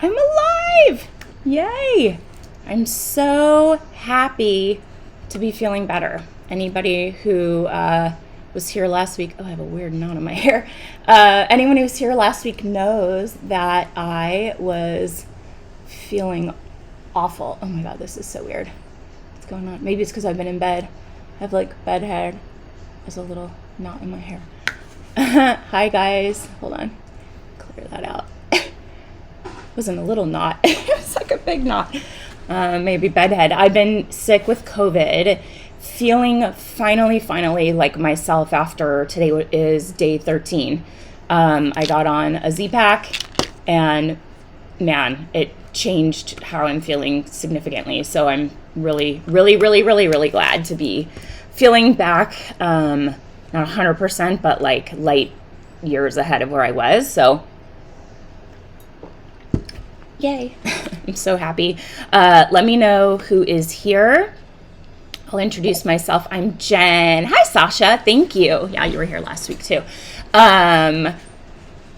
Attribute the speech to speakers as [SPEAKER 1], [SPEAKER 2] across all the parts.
[SPEAKER 1] I'm alive! Yay! I'm so happy to be feeling better. Anybody who was here last week, I have a weird knot in my hair. Anyone who was here last week knows that I was feeling awful. Oh my God, this is so weird. What's going on? Maybe it's because I've been in bed. I have like bed hair. There's a little knot in my hair. Hi guys. Hold on. Clear that out. It wasn't a little knot. It was like a big knot. Maybe bedhead. I've been sick with COVID. Feeling finally like myself after today is day 13. I got on a Z-Pack and man, it changed how I'm feeling significantly. So I'm really glad to be feeling back, not 100%, but like light years ahead of where I was. So yay. I'm so happy. Let me know who is here. I'll introduce myself. I'm Jen. Hi, Sasha. Thank you. Yeah, you were here last week too.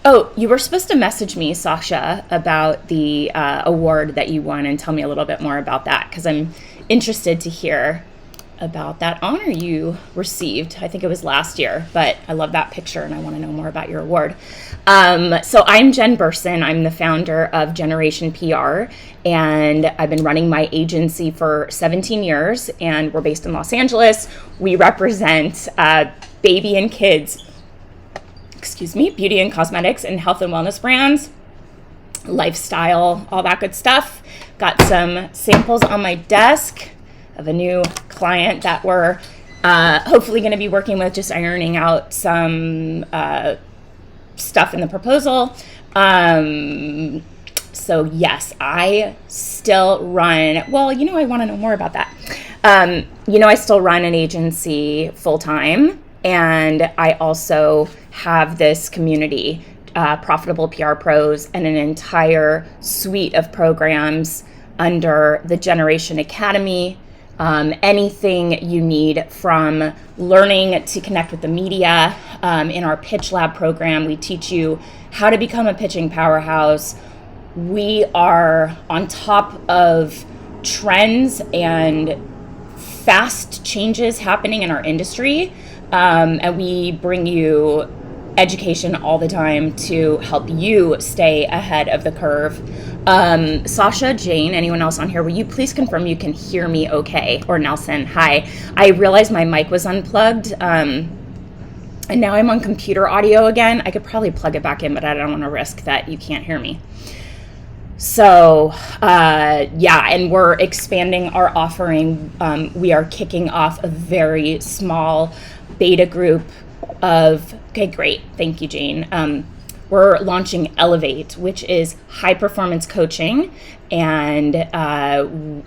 [SPEAKER 1] Oh, you were supposed to message me, Sasha, about the award that you won and tell me a little bit more about that because I'm interested to hear about that honor you received. I think it was last year, but I love that picture and I want to know more about your award. So I'm Jen Burson. I'm the founder of Generation PR, and I've been running my agency for 17 years, and we're based in Los Angeles. We represent baby and kids, beauty and cosmetics and health and wellness brands, lifestyle, all that good stuff. Got some samples on my desk of a new client that we're hopefully going to be working with, just ironing out some stuff in the proposal. So yes, I still run, I want to know more about that. I still run an agency full time, and I also have this community, Profitable PR Pros, and an entire suite of programs under the Generation Academy. Anything you need from learning to connect with the media. In our Pitch Lab program, we teach you how to become a pitching powerhouse. We are on top of trends and fast changes happening in our industry. And we bring you education all the time to help you stay ahead of the curve. Sasha, Jane, anyone else on here, will you please confirm you can hear me okay? Or Nelson, hi. I realized my mic was unplugged, and now I'm on computer audio again. I could probably plug it back in, but I don't want to risk that you can't hear me. So, and we're expanding our offering. We are kicking off a very small beta group of, okay, great. Thank you, Jane. We're launching Elevate, which is high performance coaching, and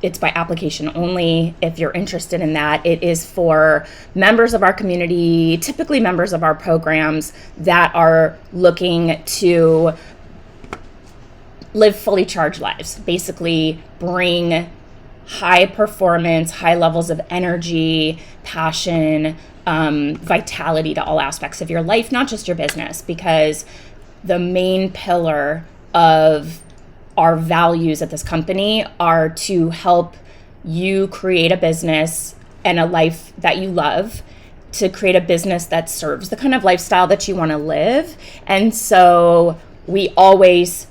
[SPEAKER 1] it's by application only. If you're interested in that, it is for members of our community, typically members of our programs that are looking to live fully charged lives, basically bring high performance, high levels of energy, passion, vitality to all aspects of your life, not just your business, because the main pillar of our values at this company are to help you create a business and a life that you love, to create a business that serves the kind of lifestyle that you want to live. And so we always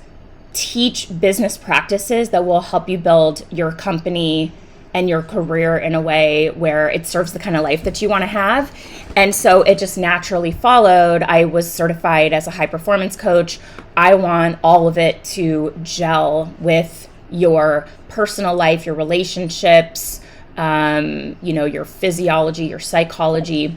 [SPEAKER 1] teach business practices that will help you build your company and your career in a way where it serves the kind of life that you want to have. And so it just naturally followed. I was certified as a high performance coach. I want all of it to gel with your personal life, your relationships, your physiology, your psychology,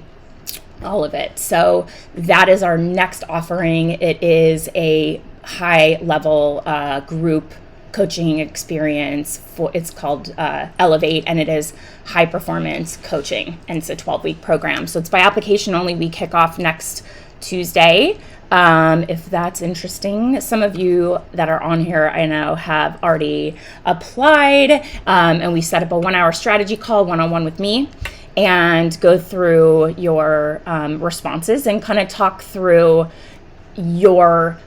[SPEAKER 1] all of it. So that is our next offering. It is a high level group coaching experience. It's called Elevate, and it is high performance coaching, and it's a 12-week program. So it's by application only. We kick off next Tuesday. If that's interesting, some of you that are on here I know have already applied, and we set up a 1-hour strategy call one-on-one with me and go through your responses and kind of talk through your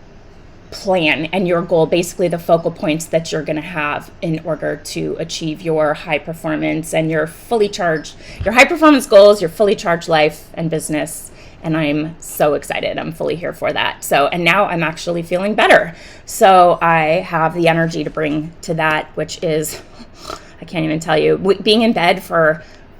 [SPEAKER 1] plan and your goal, basically the focal points that you're going to have in order to achieve your high performance and your high performance goals, your fully charged life and business. And I'm so excited. I'm fully here for that. And now I'm actually feeling better. So I have the energy to bring to that, which is, I can't even tell you, being in bed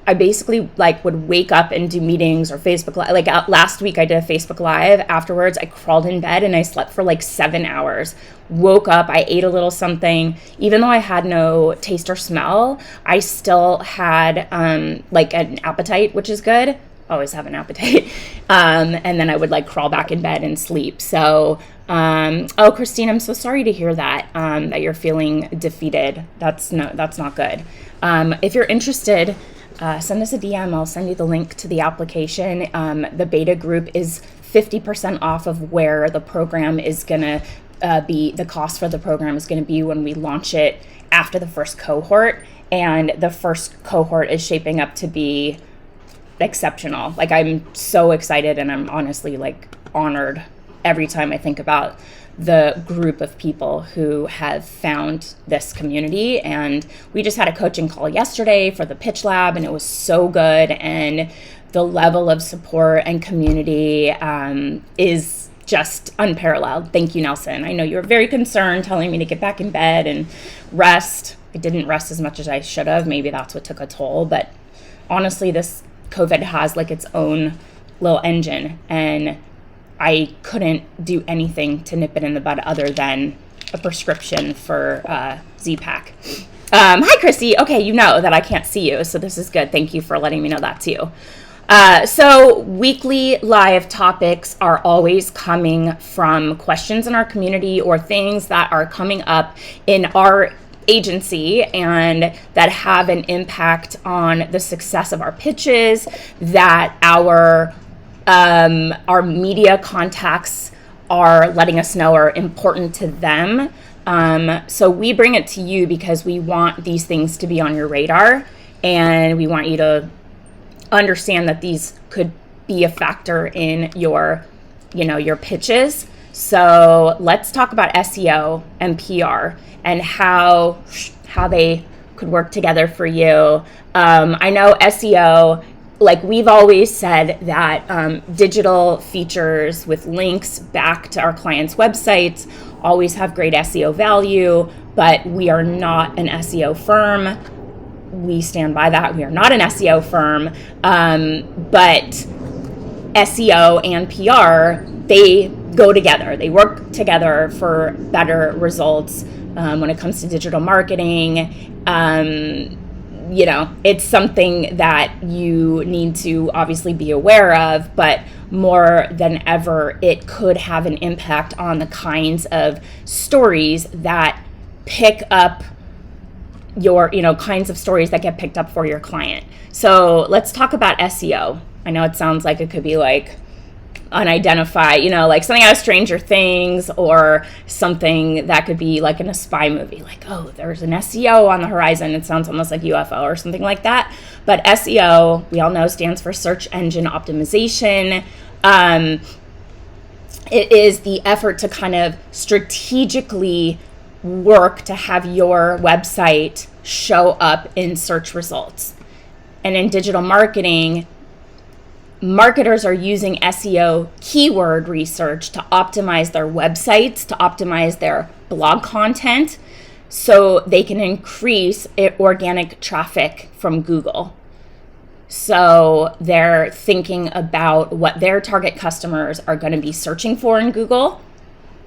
[SPEAKER 1] I basically would wake up and do meetings or Facebook Live. Last week I did a Facebook Live. Afterwards, I crawled in bed and I slept for 7 hours. Woke up, I ate a little something. Even though I had no taste or smell, I still had an appetite, which is good. Always have an appetite. And then I would crawl back in bed and sleep. So, Christine, I'm so sorry to hear that, that you're feeling defeated. That's not good. If you're interested, send us a DM. I'll send you the link to the application. The beta group is 50% off of where the program is going to be. The cost for the program is going to be when we launch it after the first cohort. And the first cohort is shaping up to be exceptional. I'm so excited, and I'm honestly honored every time I think about the group of people who have found this community. And we just had a coaching call yesterday for the Pitch Lab, and it was so good. And the level of support and community is just unparalleled. Thank you, Nelson. I know you were very concerned, telling me to get back in bed and rest. I didn't rest as much as I should have. Maybe that's what took a toll. But honestly, this COVID has its own little engine, and I couldn't do anything to nip it in the bud other than a prescription for Z-Pak. Hi, Chrissy. Okay, you know that I can't see you, so this is good. Thank you for letting me know that too. So weekly live topics are always coming from questions in our community or things that are coming up in our agency and that have an impact on the success of our pitches, that our media contacts are letting us know are important to them. So we bring it to you because we want these things to be on your radar, and we want you to understand that these could be a factor in your pitches. So let's talk about SEO and PR and how they could work together for you. I know SEO, we've always said that digital features with links back to our clients' websites always have great SEO value, but we are not an SEO firm. We stand by that. We are not an SEO firm, but SEO and PR, they go together. They work together for better results when it comes to digital marketing. It's something that you need to obviously be aware of, but more than ever, it could have an impact on the kinds of stories that pick up your, kinds of stories that get picked up for your client. So let's talk about SEO. I know it sounds like it could be unidentified, something out of Stranger Things, or something that could be in a spy movie, there's an SEO on the horizon. It sounds almost like UFO or something like that. But SEO, we all know, stands for search engine optimization. It is the effort to kind of strategically work to have your website show up in search results. And in digital marketing, marketers are using SEO keyword research to optimize their websites, to optimize their blog content, so they can increase organic traffic from Google. So they're thinking about what their target customers are going to be searching for in Google,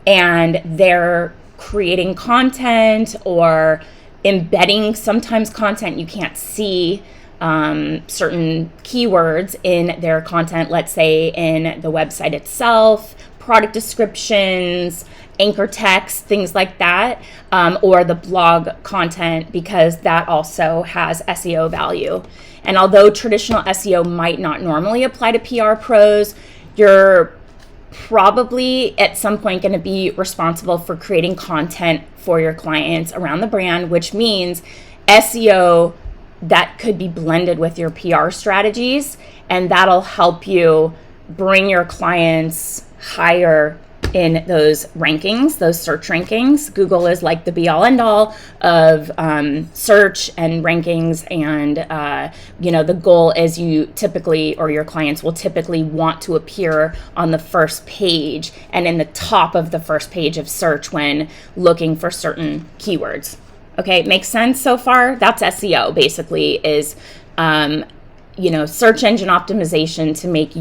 [SPEAKER 1] and they're creating content or embedding sometimes content you can't see, certain keywords in their content, let's say in the website itself, product descriptions, anchor text, things like that, or the blog content, because that also has SEO value. And although traditional SEO might not normally apply to PR pros, you're probably at some point going to be responsible for creating content for your clients around the brand, which means SEO that could be blended with your PR strategies, and that'll help you bring your clients higher in those rankings, those search rankings. Google is like the be all end all of search and rankings. And, the goal is you typically, or your clients will typically want to appear on the first page and in the top of the first page of search when looking for certain keywords. Okay, makes sense so far? That's SEO basically, is search engine optimization to make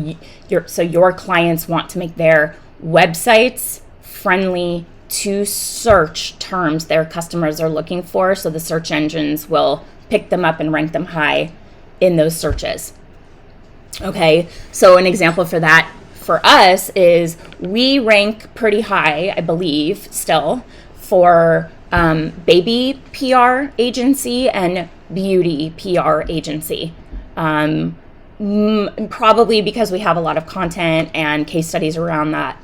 [SPEAKER 1] your clients want to make their websites friendly to search terms their customers are looking for, so the search engines will pick them up and rank them high in those searches. Okay, so an example for that for us is we rank pretty high, I believe, still for baby PR agency and beauty PR agency. Probably because we have a lot of content and case studies around that,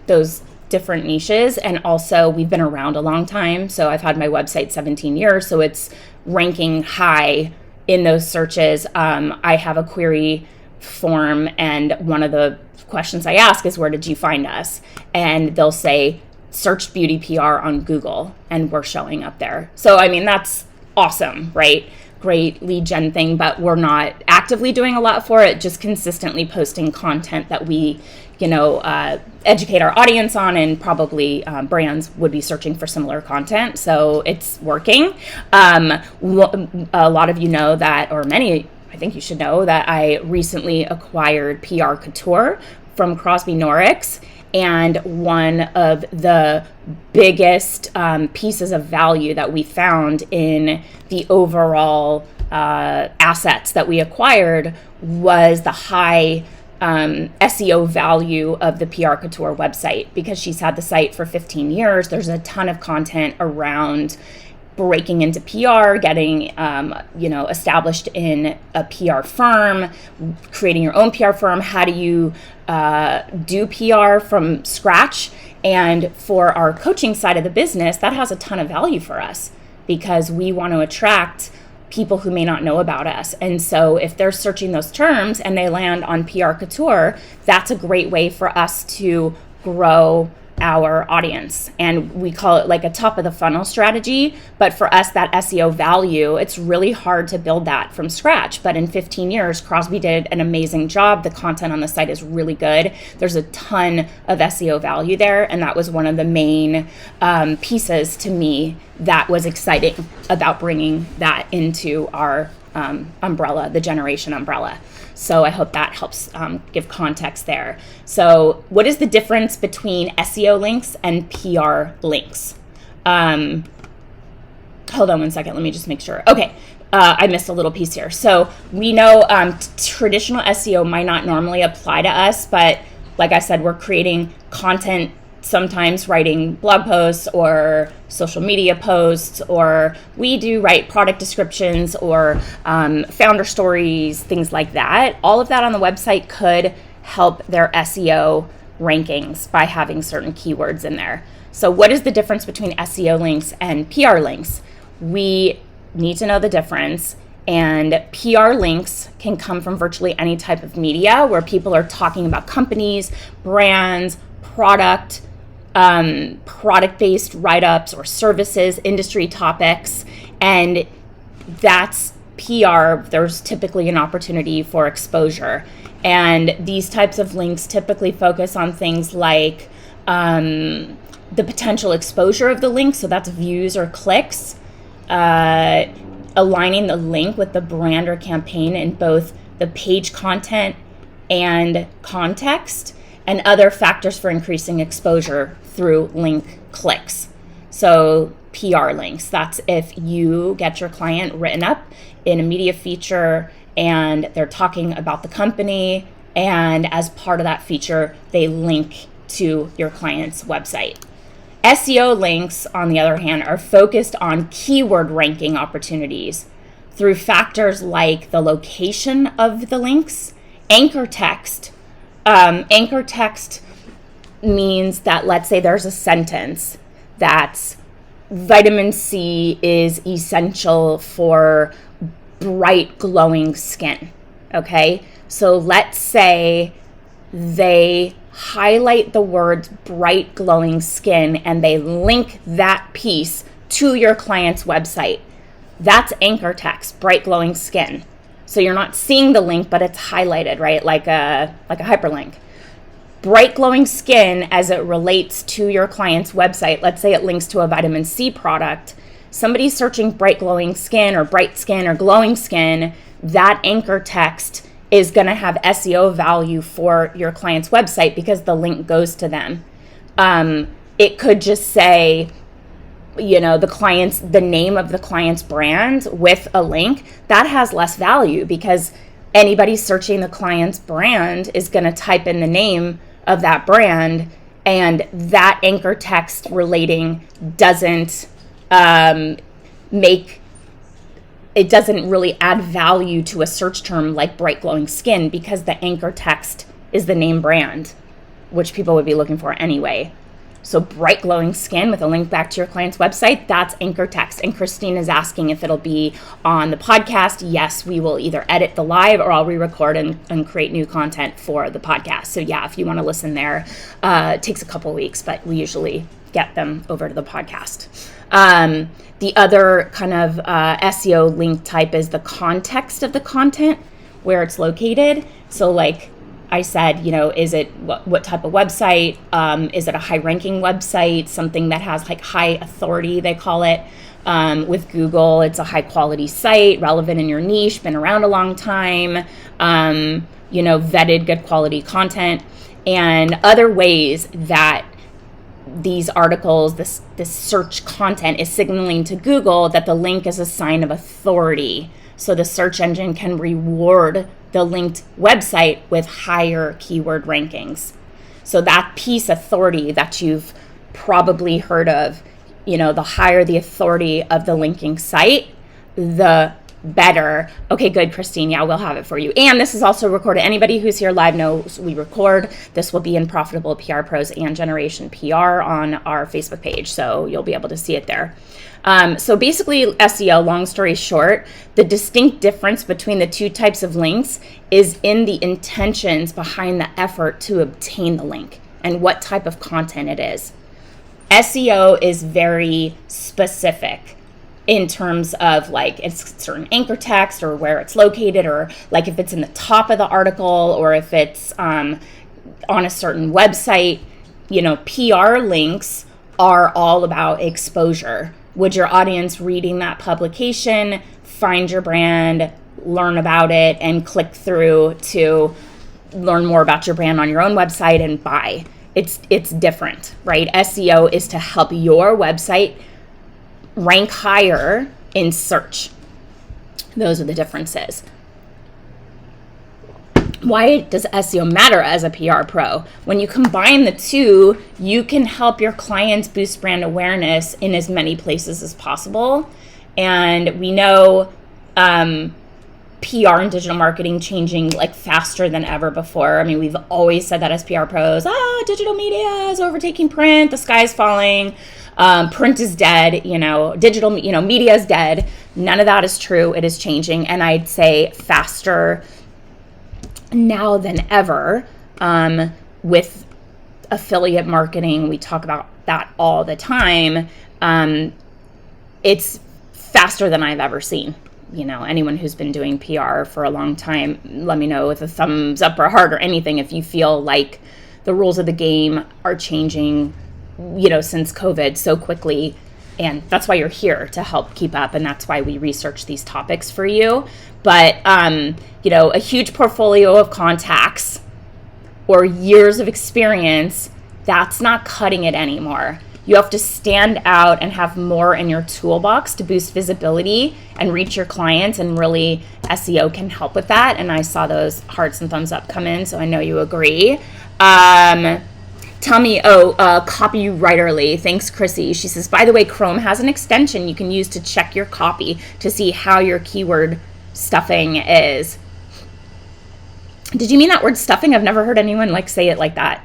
[SPEAKER 1] those different niches. And also we've been around a long time. So I've had my website 17 years. So it's ranking high in those searches. I have a query form, and one of the questions I ask is, where did you find us? And they'll say, searched beauty PR on Google, and we're showing up there. So, that's awesome, right? Great lead gen thing, but we're not actively doing a lot for it, just consistently posting content that we, educate our audience on, and probably brands would be searching for similar content. So it's working. A lot of you know that, or many, I think you should know that I recently acquired PR Couture from Crosby Norrix. And one of the biggest pieces of value that we found in the overall assets that we acquired was the high SEO value of the PR Couture website, because she's had the site for 15 years. There's a ton of content around breaking into PR, getting, established in a PR firm, creating your own PR firm. How do you do PR from scratch? And for our coaching side of the business, that has a ton of value for us, because we want to attract people who may not know about us. And so if they're searching those terms and they land on PR Couture, that's a great way for us to grow our audience. And we call it like a top of the funnel strategy. But for us, that SEO value, it's really hard to build that from scratch. But in 15 years, Crosby did an amazing job. The content on the site is really good. There's a ton of SEO value there. And that was one of the main pieces to me that was exciting about bringing that into our umbrella, the Generation umbrella. So I hope that helps give context there. So what is the difference between SEO links and PR links? Hold on one second. Let me just make sure. Okay. I missed a little piece here. So we know traditional SEO might not normally apply to us, but like I said, we're creating content, sometimes writing blog posts or social media posts, or we do write product descriptions or founder stories, things like that. All of that on the website could help their SEO rankings by having certain keywords in there. So what is the difference between SEO links and PR links? We need to know the difference. And PR links can come from virtually any type of media where people are talking about companies, brands, product-based write-ups or services, industry topics, and that's PR. There's typically an opportunity for exposure. And these types of links typically focus on things like the potential exposure of the link, so that's views or clicks, aligning the link with the brand or campaign in both the page content and context, and other factors for increasing exposure through link clicks. So PR links, that's if you get your client written up in a media feature and they're talking about the company, and as part of that feature, they link to your client's website. SEO links, on the other hand, are focused on keyword ranking opportunities through factors like the location of the links, anchor text. Anchor text means that, let's say there's a sentence that's vitamin C is essential for bright glowing skin. Okay, so let's say they highlight the words bright glowing skin and they link that piece to your client's website. That's anchor text, bright glowing skin. So you're not seeing the link, but it's highlighted, right? Like a hyperlink. Bright glowing skin as it relates to your client's website. Let's say it links to a vitamin C product. Somebody searching bright glowing skin or bright skin or glowing skin, that anchor text is going to have SEO value for your client's website because the link goes to them. It could just say, the name of the client's brand with a link. That has less value because anybody searching the client's brand is going to type in the name of that brand, and that anchor text relating doesn't it doesn't really add value to a search term like bright glowing skin because the anchor text is the name brand, which people would be looking for anyway. So bright glowing skin with a link back to your client's website, that's anchor text. And Christine is asking if it'll be on the podcast. Yes, we will either edit the live or I'll re-record and create new content for the podcast. So yeah, if you want to listen there, it takes a couple weeks, but we usually get them over to the podcast. The other kind of SEO link type is the context of the content, where it's located. So like I said, is it what type of website? Is it a high ranking website? Something that has like high authority, they call it. With Google, it's a high quality site, relevant in your niche, been around a long time, vetted good quality content, and other ways that these articles, this search content is signaling to Google that the link is a sign of authority. So the search engine can reward the linked website with higher keyword rankings. So that piece authority that you've probably heard of, the higher the authority of the linking site, the better. Okay, good, Christine. Yeah, we'll have it for you. And this is also recorded. Anybody who's here live knows we record. This will be in Profitable PR Pros and Generation PR on our Facebook page. So you'll be able to see it there. So basically SEO, long story short, the distinct difference between the two types of links is in the intentions behind the effort to obtain the link and what type of content it is. SEO is very specific in terms of like it's certain anchor text or where it's located, or like if it's in the top of the article or if it's on a certain website. PR links are all about exposure. Would your audience reading that publication find your brand, learn about it, and click through to learn more about your brand on your own website and buy? It's different, right? SEO is to help your website rank higher in search. Those are the differences. Why does SEO matter as a PR pro? When you combine the two, you can help your clients boost brand awareness in as many places as possible. And we know PR and digital marketing changing like faster than ever before. I mean, we've always said that as PR pros, digital media is overtaking print, the sky's falling, print is dead, digital, media is dead. None of that is true. It is changing. And I'd say faster now than ever. With affiliate marketing, we talk about that all the time. It's faster than I've ever seen. Anyone who's been doing PR for a long time, let me know with a thumbs up or heart or anything if you feel like the rules of the game are changing, since COVID so quickly. And that's why you're here, to help keep up. And that's why we research these topics for you. But, a huge portfolio of contacts or years of experience, that's not cutting it anymore. You have to stand out and have more in your toolbox to boost visibility and reach your clients. And really, SEO can help with that. And I saw those hearts and thumbs up come in, so I know you agree. Tell me, copywriterly. Thanks, Chrissy. She says, by the way, Chrome has an extension you can use to check your copy to see how your keyword stuffing is. Did you mean that word stuffing? I've never heard anyone say it like that.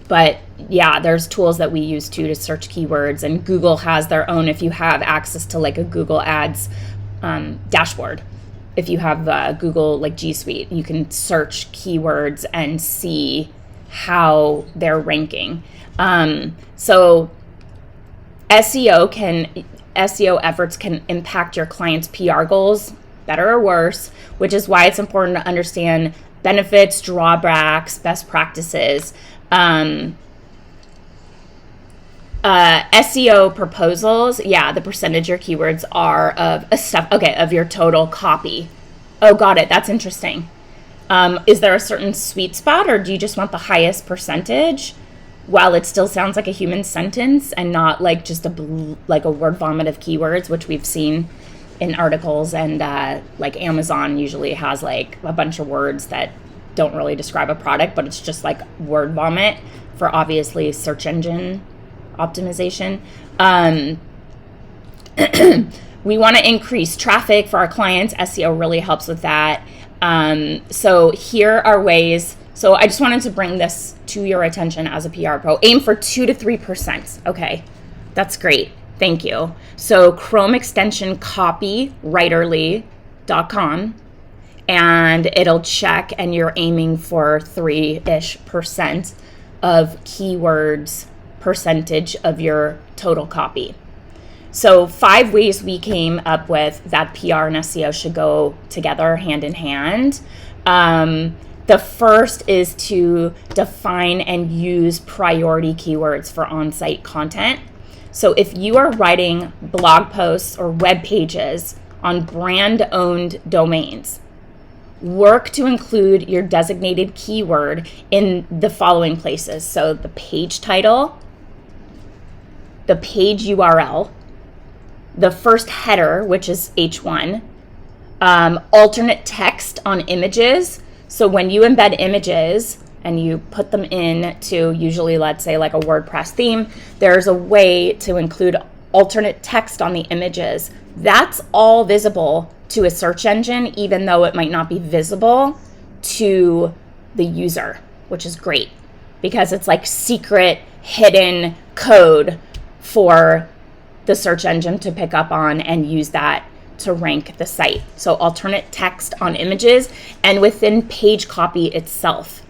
[SPEAKER 1] But yeah, there's tools that we use too to search keywords, and Google has their own if you have access to a Google Ads dashboard. if you have Google like G Suite, you can search keywords and see how they're ranking. So SEO efforts can impact your client's PR goals, better or worse, which is why it's important to understand benefits, drawbacks, best practices. SEO proposals, the percentage your keywords are of your total copy. Oh, got it. That's interesting. Is there a certain sweet spot, or do you just want the highest percentage while it still sounds like a human sentence and not like just a word vomit of keywords, which we've seen in articles, and like Amazon usually has like a bunch of words that don't really describe a product, but it's just like word vomit for obviously search engine optimization. We want to increase traffic for our clients. SEO really helps with that. So here are ways. So I just wanted to bring this to your attention as a PR pro. Aim for 2 to 3%. Okay, that's great. Thank you. So Chrome extension copywriterly.com, and it'll check, and you're aiming for 3-ish% of keywords percentage of your total copy. So 5 ways we came up with that PR and SEO should go together hand in hand. The first is to define and use priority keywords for on-site content. So if you are writing blog posts or web pages on brand-owned domains, work to include your designated keyword in the following places. So the page title, the page URL, the first header, which is H1, alternate text on images. So when you embed images and you put them in to usually, let's say, like a WordPress theme, there's a way to include alternate text on the images. That's all visible to a search engine, even though it might not be visible to the user, which is great because it's like secret hidden code for the search engine to pick up on and use that to rank the site. So alternate text on images and within page copy itself.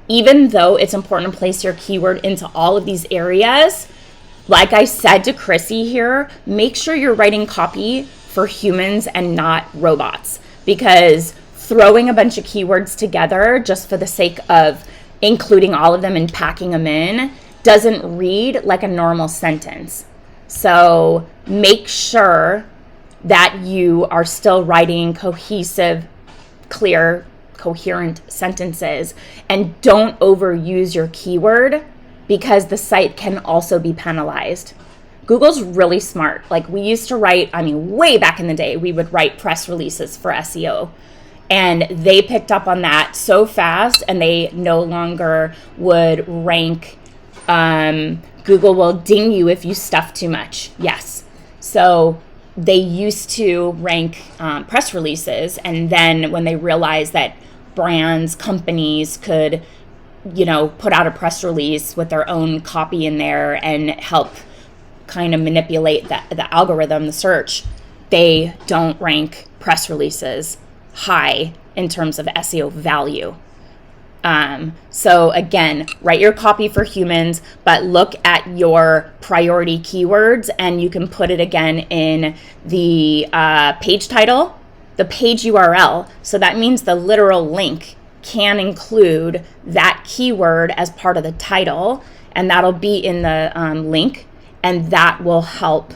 [SPEAKER 1] Even though it's important to place your keyword into all of these areas, like I said to Chrissy here, make sure you're writing copy for humans and not robots, because throwing a bunch of keywords together just for the sake of including all of them and packing them in doesn't read like a normal sentence. So make sure that you are still writing cohesive, clear, coherent sentences, and don't overuse your keyword because the site can also be penalized. Google's really smart. Like we used to write, way back in the day, we would write press releases for SEO. And they picked up on that so fast, and they no longer would rank. Google will ding you if you stuff too much. Yes. So they used to rank press releases, and then when they realized that brands, companies could, put out a press release with their own copy in there and help kind of manipulate the algorithm, the search, they don't rank press releases high in terms of SEO value. So again, write your copy for humans, but look at your priority keywords, and you can put it again in the page title, the page URL. So that means the literal link can include that keyword as part of the title, and that'll be in the link, and that will help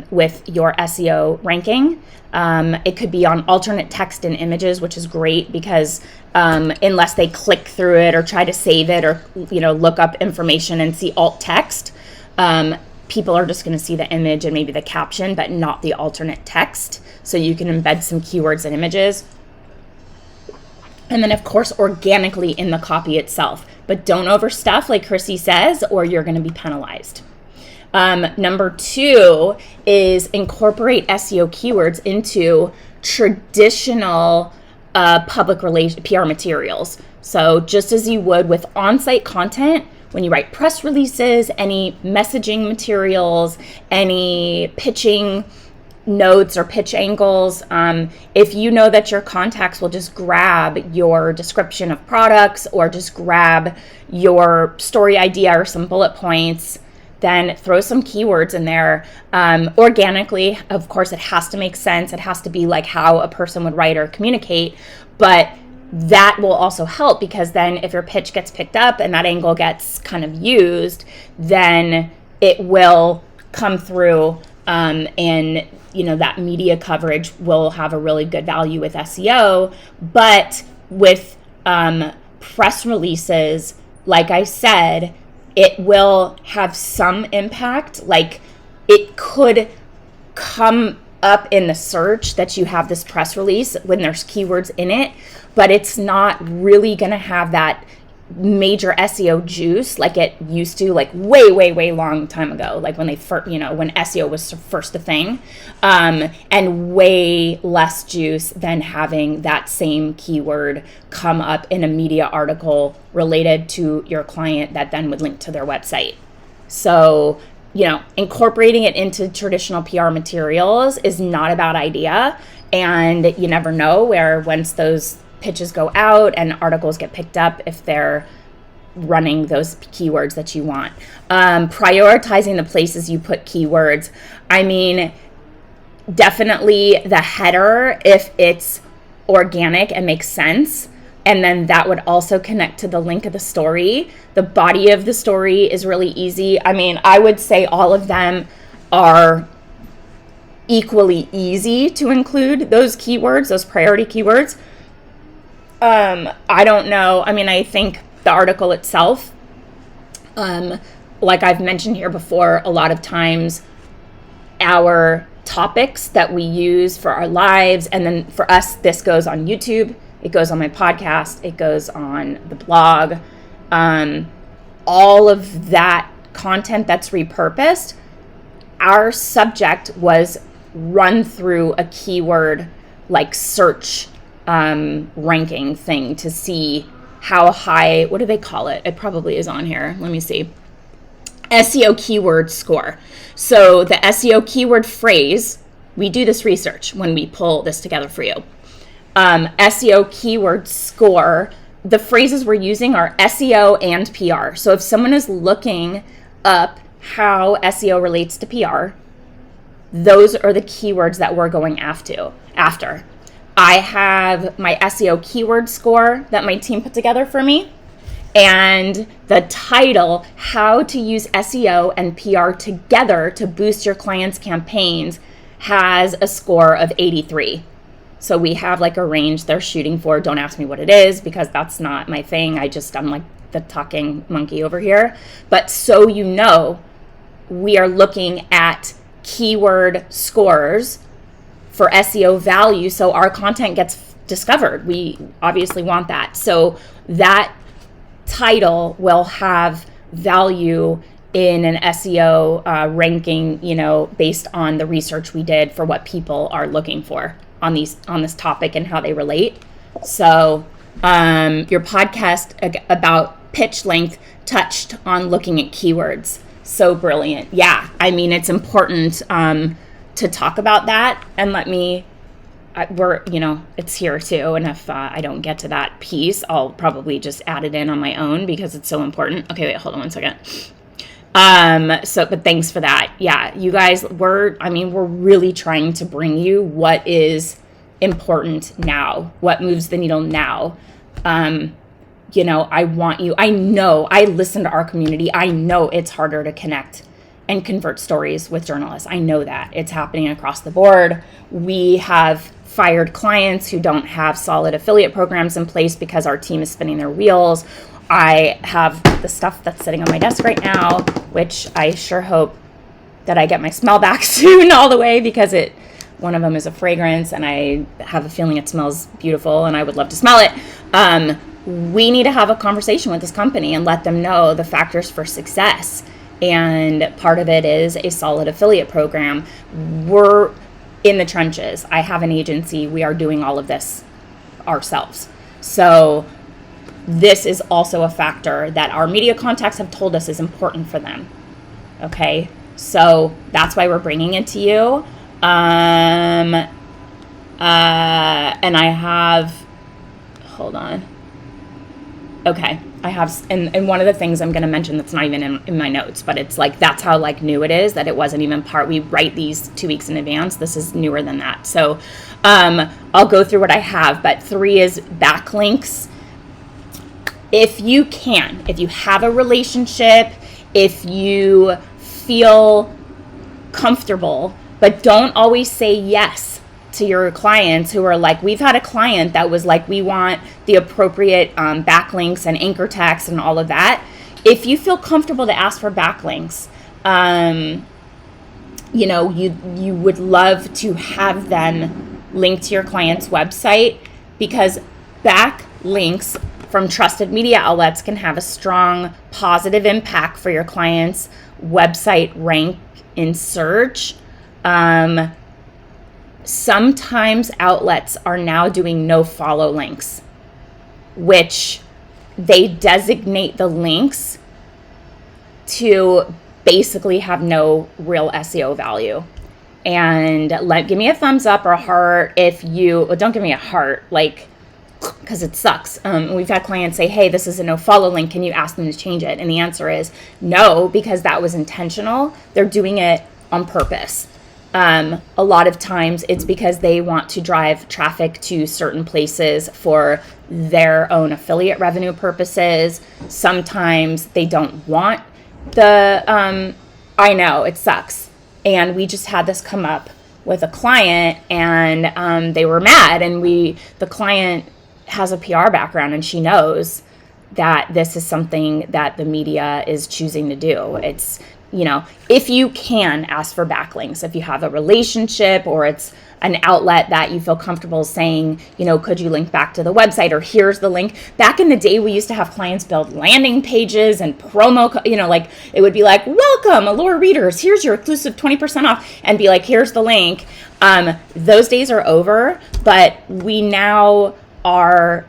[SPEAKER 1] with your SEO ranking. It could be on alternate text and images, which is great because unless they click through it or try to save it or look up information and see alt text, people are just going to see the image and maybe the caption, but not the alternate text. So you can embed some keywords and images. And then, of course, organically in the copy itself. But don't overstuff, like Chrissy says, or you're going to be penalized. Number 2 is incorporate SEO keywords into traditional public relation PR materials. So just as you would with on-site content, when you write press releases, any messaging materials, any pitching notes or pitch angles. If you know that your contacts will just grab your description of products or just grab your story idea or some bullet points, then throw some keywords in there organically. Of course, it has to make sense. It has to be like how a person would write or communicate, but that will also help, because then if your pitch gets picked up and that angle gets kind of used, then it will come through, and that media coverage will have a really good value with SEO. But with press releases, like I said, it will have some impact. Like, it could come up in the search that you have this press release when there's keywords in it, but it's not really going to have that major SEO juice like it used to, like way long time ago, like when they first, when SEO was first a thing, and way less juice than having that same keyword come up in a media article related to your client that then would link to their website. So, incorporating it into traditional PR materials is not a bad idea, and you never know where, once those pitches go out and articles get picked up, if they're running those keywords that you want. Prioritizing the places you put keywords. I mean, definitely the header, if it's organic and makes sense, and then that would also connect to the link of the story. The body of the story is really easy. I mean, I would say all of them are equally easy to include those keywords, those priority keywords. I don't know. I mean, I think the article itself, like I've mentioned here before, a lot of times our topics that we use for our lives, and then for us, this goes on YouTube, it goes on my podcast, it goes on the blog, all of that content that's repurposed, our subject was run through a keyword like search ranking thing to see how high, what do they call it? It probably is on here. Let me see. SEO Keyword Score. So the SEO keyword phrase, we do this research when we pull this together for you. SEO Keyword Score, the phrases we're using are SEO and PR. So if someone is looking up how SEO relates to PR, those are the keywords that we're going after. I have my SEO keyword score that my team put together for me, and the title, How to Use SEO and PR Together to Boost Your Clients' Campaigns, has a score of 83. So we have like a range they're shooting for. Don't ask me what it is, because that's not my thing. I'm like the talking monkey over here. But so we are looking at keyword scores for SEO value, so our content gets discovered. We obviously want that. So that title will have value in an SEO ranking, based on the research we did for what people are looking for on this topic and how they relate. So your podcast about pitch length touched on looking at keywords. So brilliant. Yeah, I mean, it's important to talk about that, and it's here too. And if I don't get to that piece, I'll probably just add it in on my own because it's so important. Okay, wait, hold on one second. But thanks for that. Yeah, you guys, we're really trying to bring you what is important now, what moves the needle now. I listen to our community. I know it's harder to connect and convert stories with journalists. I know that. It's happening across the board. We have fired clients who don't have solid affiliate programs in place because our team is spinning their wheels. I have the stuff that's sitting on my desk right now, which I sure hope that I get my smell back soon all the way, because one of them is a fragrance and I have a feeling it smells beautiful and I would love to smell it. We need to have a conversation with this company and let them know the factors for success. And part of it is a solid affiliate program. We're in the trenches. I have an agency. We are doing all of this ourselves. So this is also a factor that our media contacts have told us is important for them. Okay, so that's why we're bringing it to you. And I have, hold on. Okay. I have, and one of the things I'm going to mention that's not even in my notes, but it's like, that's how like new it is, that it wasn't even we write these 2 weeks in advance. This is newer than that. So, I'll go through what I have, but 3 is backlinks. If you have a relationship, if you feel comfortable, but don't always say yes to your clients who are like, we've had a client that was like, we want the appropriate backlinks and anchor text and all of that. If you feel comfortable to ask for backlinks, you would love to have them linked to your client's website, because backlinks from trusted media outlets can have a strong positive impact for your client's website rank in search. Sometimes outlets are now doing no follow links, which they designate the links to basically have no real SEO value. And give me a thumbs up or a heart if don't give me a heart, because it sucks. We've had clients say, hey, this is a no follow link. Can you ask them to change it? And the answer is no, because that was intentional. They're doing it on purpose. A lot of times it's because they want to drive traffic to certain places for their own affiliate revenue purposes. Sometimes they don't want I know, it sucks. And we just had this come up with a client, and they were mad, and the client has a PR background, and she knows that this is something that the media is choosing to do. It's, if you can ask for backlinks, if you have a relationship or it's an outlet that you feel comfortable saying, could you link back to the website, or here's the link. Back in the day, we used to have clients build landing pages and promo, it would be like, welcome, Allure readers, here's your exclusive 20% off, and be like, here's the link. Those days are over, but we now are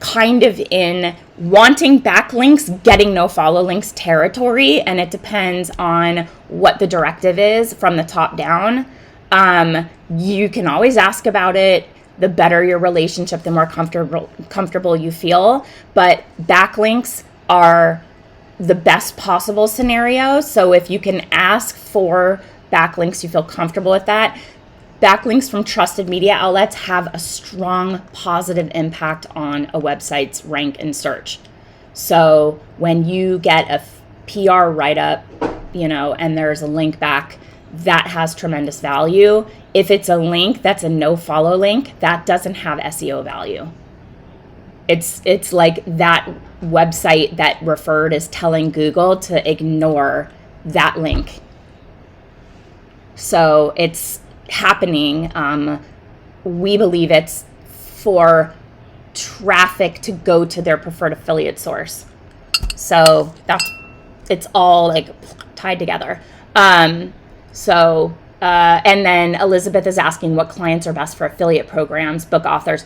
[SPEAKER 1] kind of in wanting backlinks, getting no follow links territory, and it depends on what the directive is from the top down. You can always ask about it. The better your relationship, the more comfortable you feel. But backlinks are the best possible scenario. So if you can ask for backlinks, you feel comfortable with that. Backlinks from trusted media outlets have a strong positive impact on a website's rank and search. So when you get a PR write-up, and there's a link back, that has tremendous value. If it's a link that's a no follow link, that doesn't have SEO value. It's like that website that referred is telling Google to ignore that link. So it's happening. We believe it's for traffic to go to their preferred affiliate source. So it's all like tied together. And then Elizabeth is asking what clients are best for affiliate programs, book authors.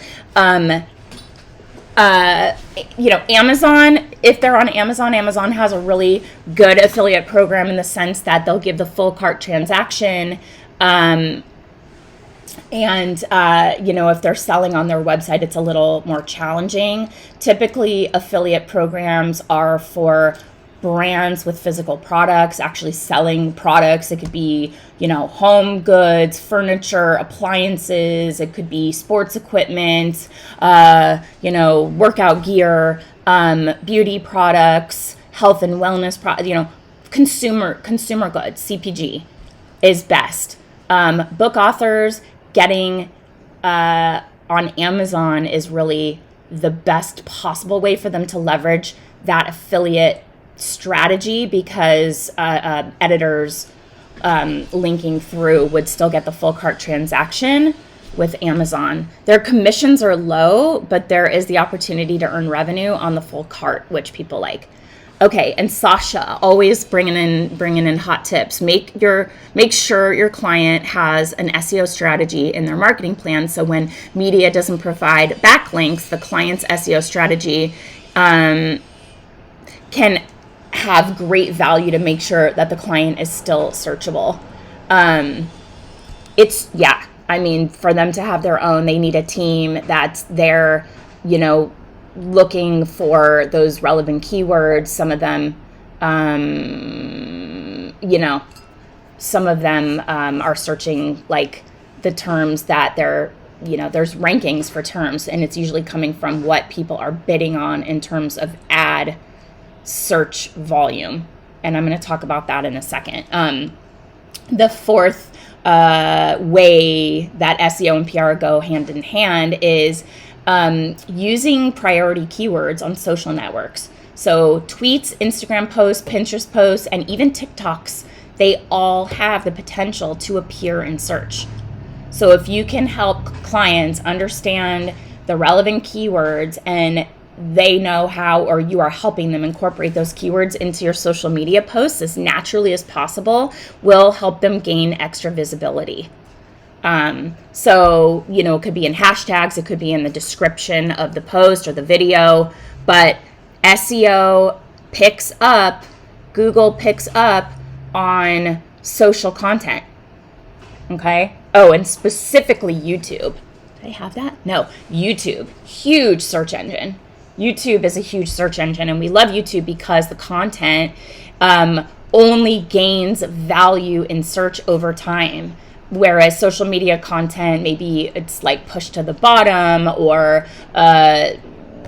[SPEAKER 1] Amazon, if they're on Amazon has a really good affiliate program in the sense that they'll give the full cart transaction. If they're selling on their website, it's a little more challenging. Typically, affiliate programs are for brands with physical products, actually selling products. It could be, home goods, furniture, appliances. It could be sports equipment, workout gear, beauty products, health and wellness consumer goods. CPG is best. Book authors getting on Amazon is really the best possible way for them to leverage that affiliate strategy, because editors linking through would still get the full cart transaction with Amazon. Their commissions are low, but there is the opportunity to earn revenue on the full cart, which people like. Okay, and Sasha, always bringing in hot tips. Make sure your client has an SEO strategy in their marketing plan. So when media doesn't provide backlinks, the client's SEO strategy can have great value to make sure that the client is still searchable. I mean, for them to have their own, they need a team that's there, you know, looking for those relevant keywords. Some of them, you know, some of them are searching like the terms that they're, you know, there's rankings for terms, and it's usually coming from what people are bidding on in terms of ad search volume. And I'm going to talk about that in a second. The fourth way that SEO and PR go hand in hand is using priority keywords on social networks. So tweets, Instagram posts, Pinterest posts, and even TikToks, they all have the potential to appear in search. So if you can help clients understand the relevant keywords and they know how, or you are helping them incorporate those keywords into your social media posts as naturally as possible, will help them gain extra visibility. So, you know, it could be in hashtags, it could be in the description of the post or the video, but SEO picks up, Google picks up on social content. Okay. Oh, and specifically YouTube. Did I have that? No, YouTube, huge search engine. YouTube is a huge search engine, and we love YouTube because the content only gains value in search over time. Whereas social media content, maybe it's like pushed to the bottom, or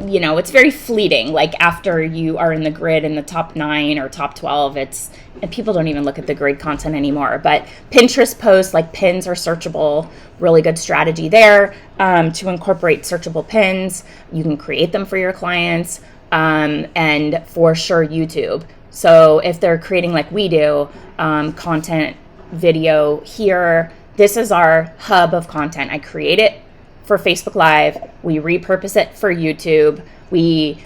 [SPEAKER 1] you know, it's very fleeting. Like after you are in the grid in the top 9 or top 12, and people don't even look at the grid content anymore. But Pinterest posts, like pins are searchable, really good strategy there to incorporate searchable pins. You can create them for your clients, and for sure YouTube. So if they're creating like we do, content, video here, this is our hub of content. I create it for Facebook Live, we repurpose it for YouTube, we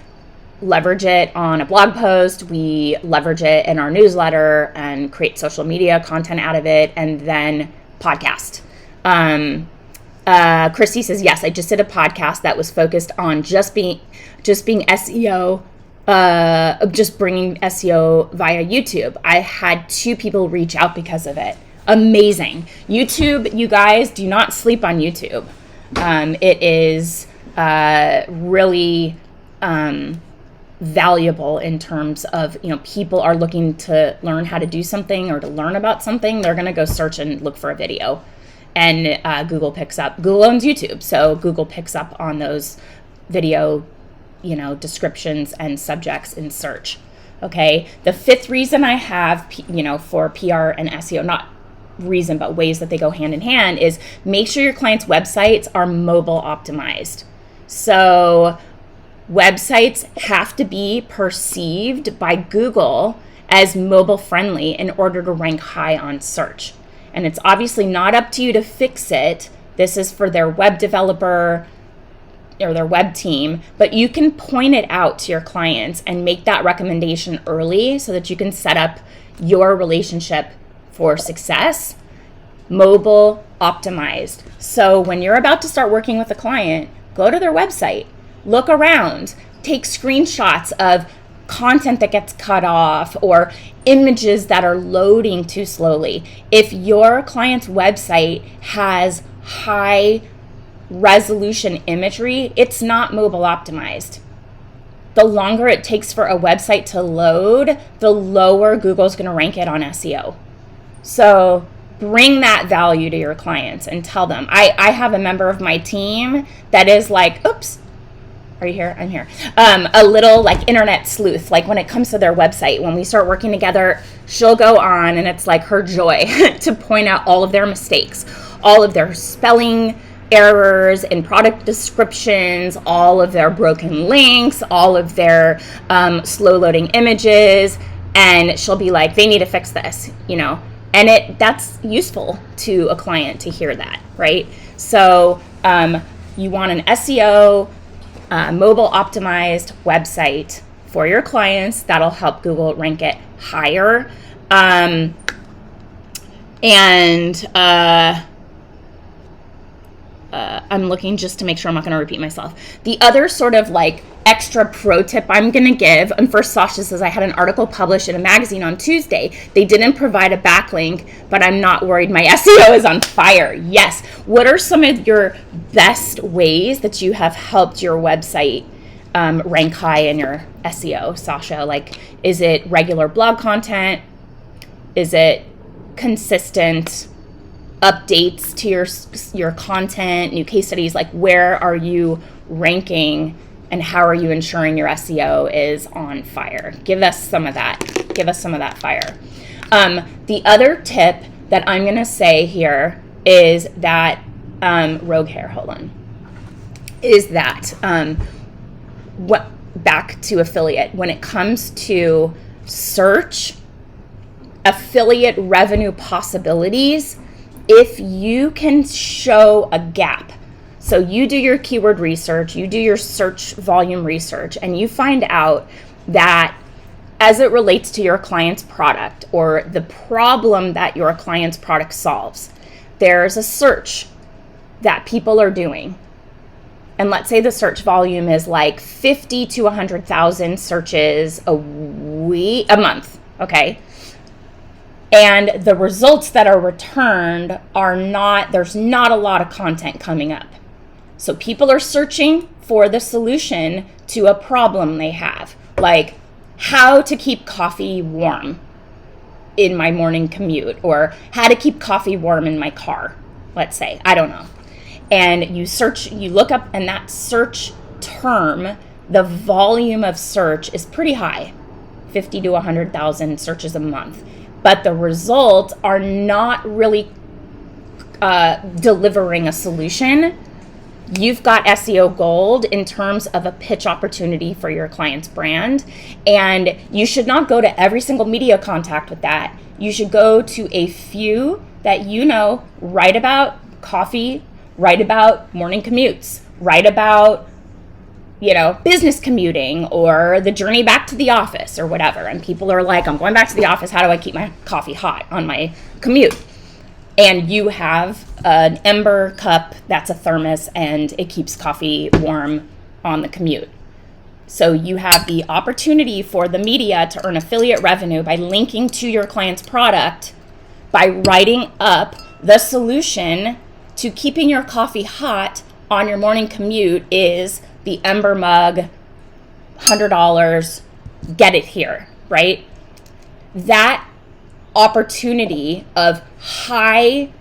[SPEAKER 1] leverage it on a blog post, we leverage it in our newsletter and create social media content out of it, and then podcast. Christy says, yes, I just did a podcast that was focused on just being SEO, just bringing SEO via YouTube. I had 2 people reach out because of it. Amazing. YouTube, you guys, do not sleep on YouTube. It is really valuable in terms of, you know, people are looking to learn how to do something or to learn about something. They're going to go search and look for a video, and Google owns YouTube, so Google picks up on those video, you know, descriptions and subjects in search. Okay. The 5th reason I have, you know, for PR and SEO, not reason, but ways that they go hand in hand, is make sure your clients' websites are mobile optimized. So websites have to be perceived by Google as mobile friendly in order to rank high on search. And it's obviously not up to you to fix it. This is for their web developer or their web team, but you can point it out to your clients and make that recommendation early so that you can set up your relationship for success. Mobile optimized. So when you're about to start working with a client, go to their website, look around, take screenshots of content that gets cut off or images that are loading too slowly. If your client's website has high resolution imagery, it's not mobile optimized. The longer it takes for a website to load, the lower Google's going to rank it on SEO. So bring that value to your clients and tell them. I have a member of my team that is like, oops, are you here? I'm here. A little like internet sleuth. Like when it comes to their website, when we start working together, she'll go on and it's like her joy to point out all of their mistakes, all of their spelling errors in product descriptions, all of their broken links, all of their slow loading images. And she'll be like, they need to fix this, you know. And that's useful to a client to hear that, right? So you want an SEO, mobile optimized website for your clients that'll help Google rank it higher. I'm looking just to make sure I'm not going to repeat myself. The other sort of like extra pro tip I'm going to give, and first Sasha says, I had an article published in a magazine on Tuesday. They didn't provide a backlink, but I'm not worried. My SEO is on fire. Yes. What are some of your best ways that you have helped your website rank high in your SEO, Sasha? Like, is it regular blog content? Is it consistent updates to your content, new case studies? Like, where are you ranking and how are you ensuring your SEO is on fire? Give us some of that. Give us some of that fire. The other tip that I'm going to say here is that, rogue hair, hold on, is that back to affiliate. When it comes to search, affiliate revenue possibilities, if you can show a gap, so you do your keyword research, you do your search volume research, and you find out that as it relates to your client's product or the problem that your client's product solves, there's a search that people are doing. And let's say the search volume is like 50 to 100,000 searches a month, okay? And the results that are returned there's not a lot of content coming up. So people are searching for the solution to a problem they have, like how to keep coffee warm in my morning commute, or how to keep coffee warm in my car, let's say, I don't know. And you look up, and that search term, the volume of search is pretty high, 50 to 100,000 searches a month. But the results are not really delivering a solution. You've got SEO gold in terms of a pitch opportunity for your client's brand. And you should not go to every single media contact with that. You should go to a few that write about coffee, write about morning commutes, write about business commuting or the journey back to the office or whatever. And people are like, I'm going back to the office. How do I keep my coffee hot on my commute? And you have an Ember cup that's a thermos, and it keeps coffee warm on the commute. So you have the opportunity for the media to earn affiliate revenue by linking to your client's product, by writing up the solution to keeping your coffee hot on your morning commute is the Ember mug, $100, get it here, right? That opportunity of high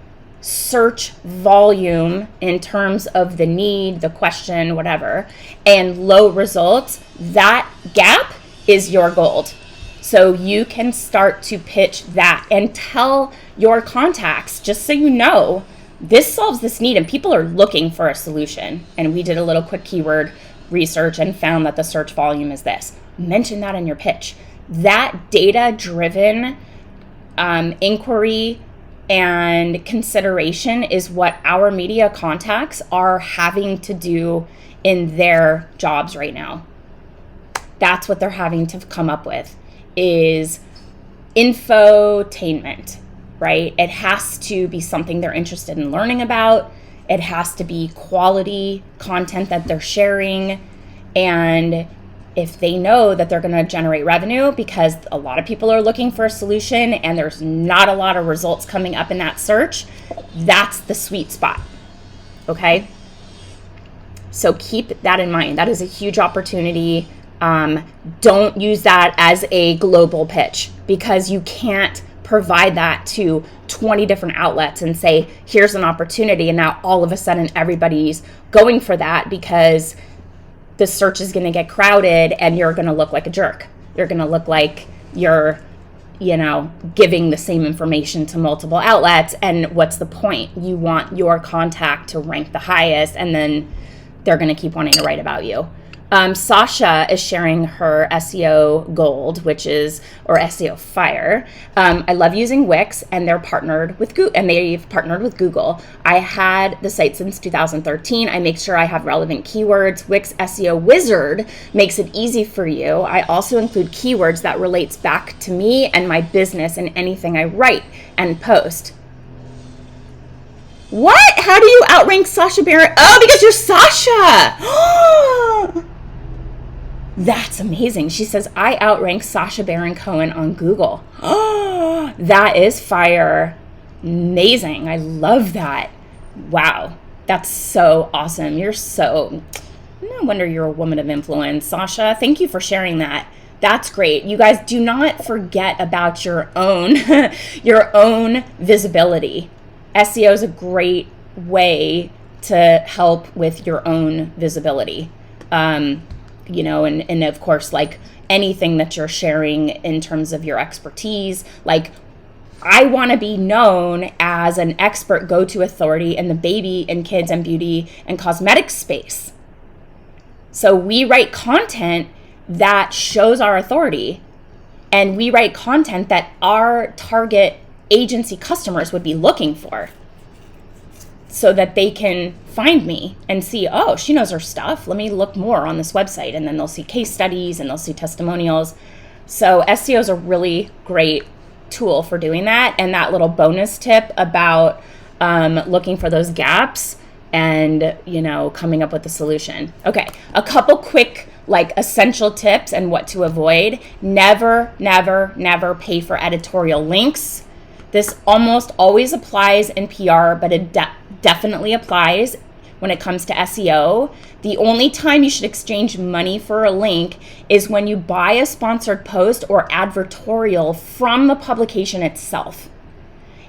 [SPEAKER 1] search volume in terms of the need, the question, whatever, and low results, that gap is your gold. So you can start to pitch that and tell your contacts, just so you know, this solves this need and people are looking for a solution. And we did a little quick keyword research and found that the search volume is this. Mention that in your pitch. That data-driven inquiry and consideration is what our media contacts are having to do in their jobs right now. That's what they're having to come up with, is infotainment, right? It has to be something they're interested in learning about. It has to be quality content that they're sharing. And if they know that they're going to generate revenue because a lot of people are looking for a solution and there's not a lot of results coming up in that search, that's the sweet spot. Okay? So keep that in mind. That is a huge opportunity. Don't use that as a global pitch, because you can't provide that to 20 different outlets and say, here's an opportunity. And now all of a sudden everybody's going for that because the search is going to get crowded and you're going to look like a jerk. You're going to look like you're, giving the same information to multiple outlets. And what's the point? You want your contact to rank the highest, and then they're going to keep wanting to write about you. Sasha is sharing her SEO Gold, or SEO Fire. I love using Wix, and they've partnered with Google. I had the site since 2013. I make sure I have relevant keywords. Wix SEO Wizard makes it easy for you. I also include keywords that relates back to me and my business in anything I write and post. What? How do you outrank Sasha Baron? Oh, because you're Sasha! That's amazing. She says, I outrank Sacha Baron Cohen on Google. Oh, that is fire. Amazing. I love that. Wow. That's so awesome. No wonder you're a woman of influence. Sasha, thank you for sharing that. That's great. You guys, do not forget about your own, your own visibility. SEO is a great way to help with your own visibility. You know, and of course, like anything that you're sharing in terms of your expertise, like I want to be known as an expert go-to authority in the baby and kids and beauty and cosmetics space. So we write content that shows our authority, and we write content that our target agency customers would be looking for, so that they can find me and see, oh, she knows her stuff. Let me look more on this website. And then they'll see case studies and they'll see testimonials. So SEO is a really great tool for doing that. And that little bonus tip about looking for those gaps and, you know, coming up with a solution. Okay, a couple quick like essential tips and what to avoid. Never, never, never pay for editorial links. This almost always applies in PR, but it definitely applies when it comes to SEO. The only time you should exchange money for a link is when you buy a sponsored post or advertorial from the publication itself,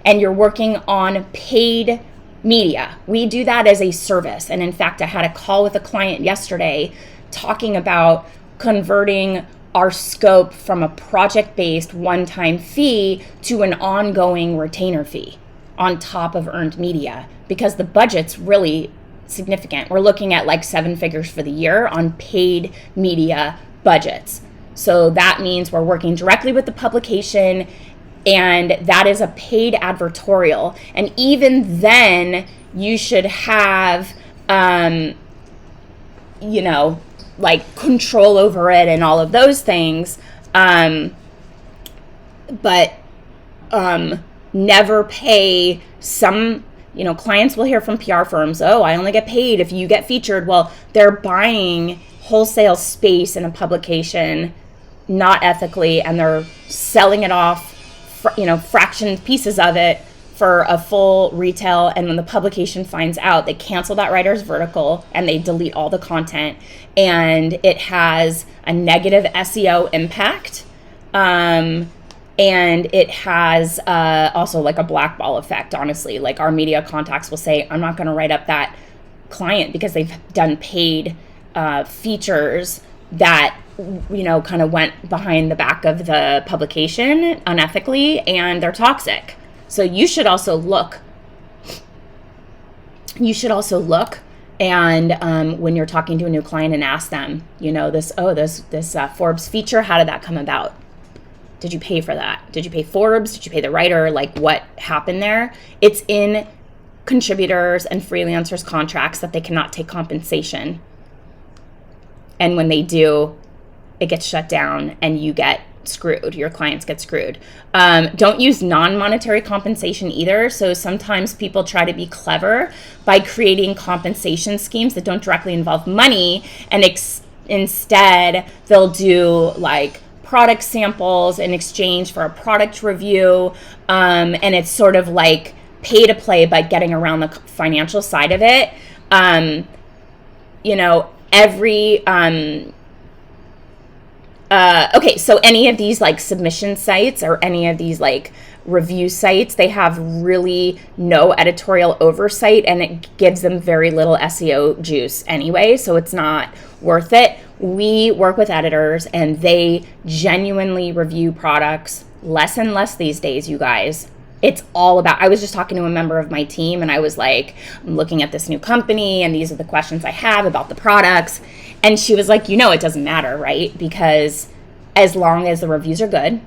[SPEAKER 1] and you're working on paid media. We do that as a service. And in fact, I had a call with a client yesterday talking about converting our scope from a project-based one-time fee to an ongoing retainer fee on top of earned media, because the budget's really significant. We're looking at like 7 figures for the year on paid media budgets. So that means we're working directly with the publication, and that is a paid advertorial. And even then, you should have, you know, like control over it and all of those things. But never pay some, you know, clients will hear from PR firms, oh, I only get paid if you get featured. Well, they're buying wholesale space in a publication not ethically, and they're selling it off, you know, fractioned pieces of it for a full retail. And when the publication finds out, they cancel that writer's vertical and they delete all the content, and it has a negative SEO impact. And it has also like a blackball effect, honestly. Like our media contacts will say, I'm not going to write up that client because they've done paid features that, you know, kind of went behind the back of the publication unethically, and they're toxic. So you should also look. And when you're talking to a new client, and ask them, you know, this Forbes feature, how did that come about? Did you pay for that? Did you pay Forbes? Did you pay the writer? Like, what happened there? It's in contributors and freelancers' contracts that they cannot take compensation. And when they do, it gets shut down and you get screwed. Your clients get screwed. Don't use non-monetary compensation either. So sometimes people try to be clever by creating compensation schemes that don't directly involve money, and instead they'll do like product samples in exchange for a product review, and it's sort of like pay to play by getting around the financial side of it. You know, every okay, so any of these like submission sites or any of these like review sites, they have really no editorial oversight, and it gives them very little SEO juice anyway, so it's not worth it. We work with editors, and they genuinely review products less and less these days, you guys. It's all about, I was just talking to a member of my team, and I was like, I'm looking at this new company, and these are the questions I have about the products. And she was like, you know, it doesn't matter, right? Because as long as the reviews are good,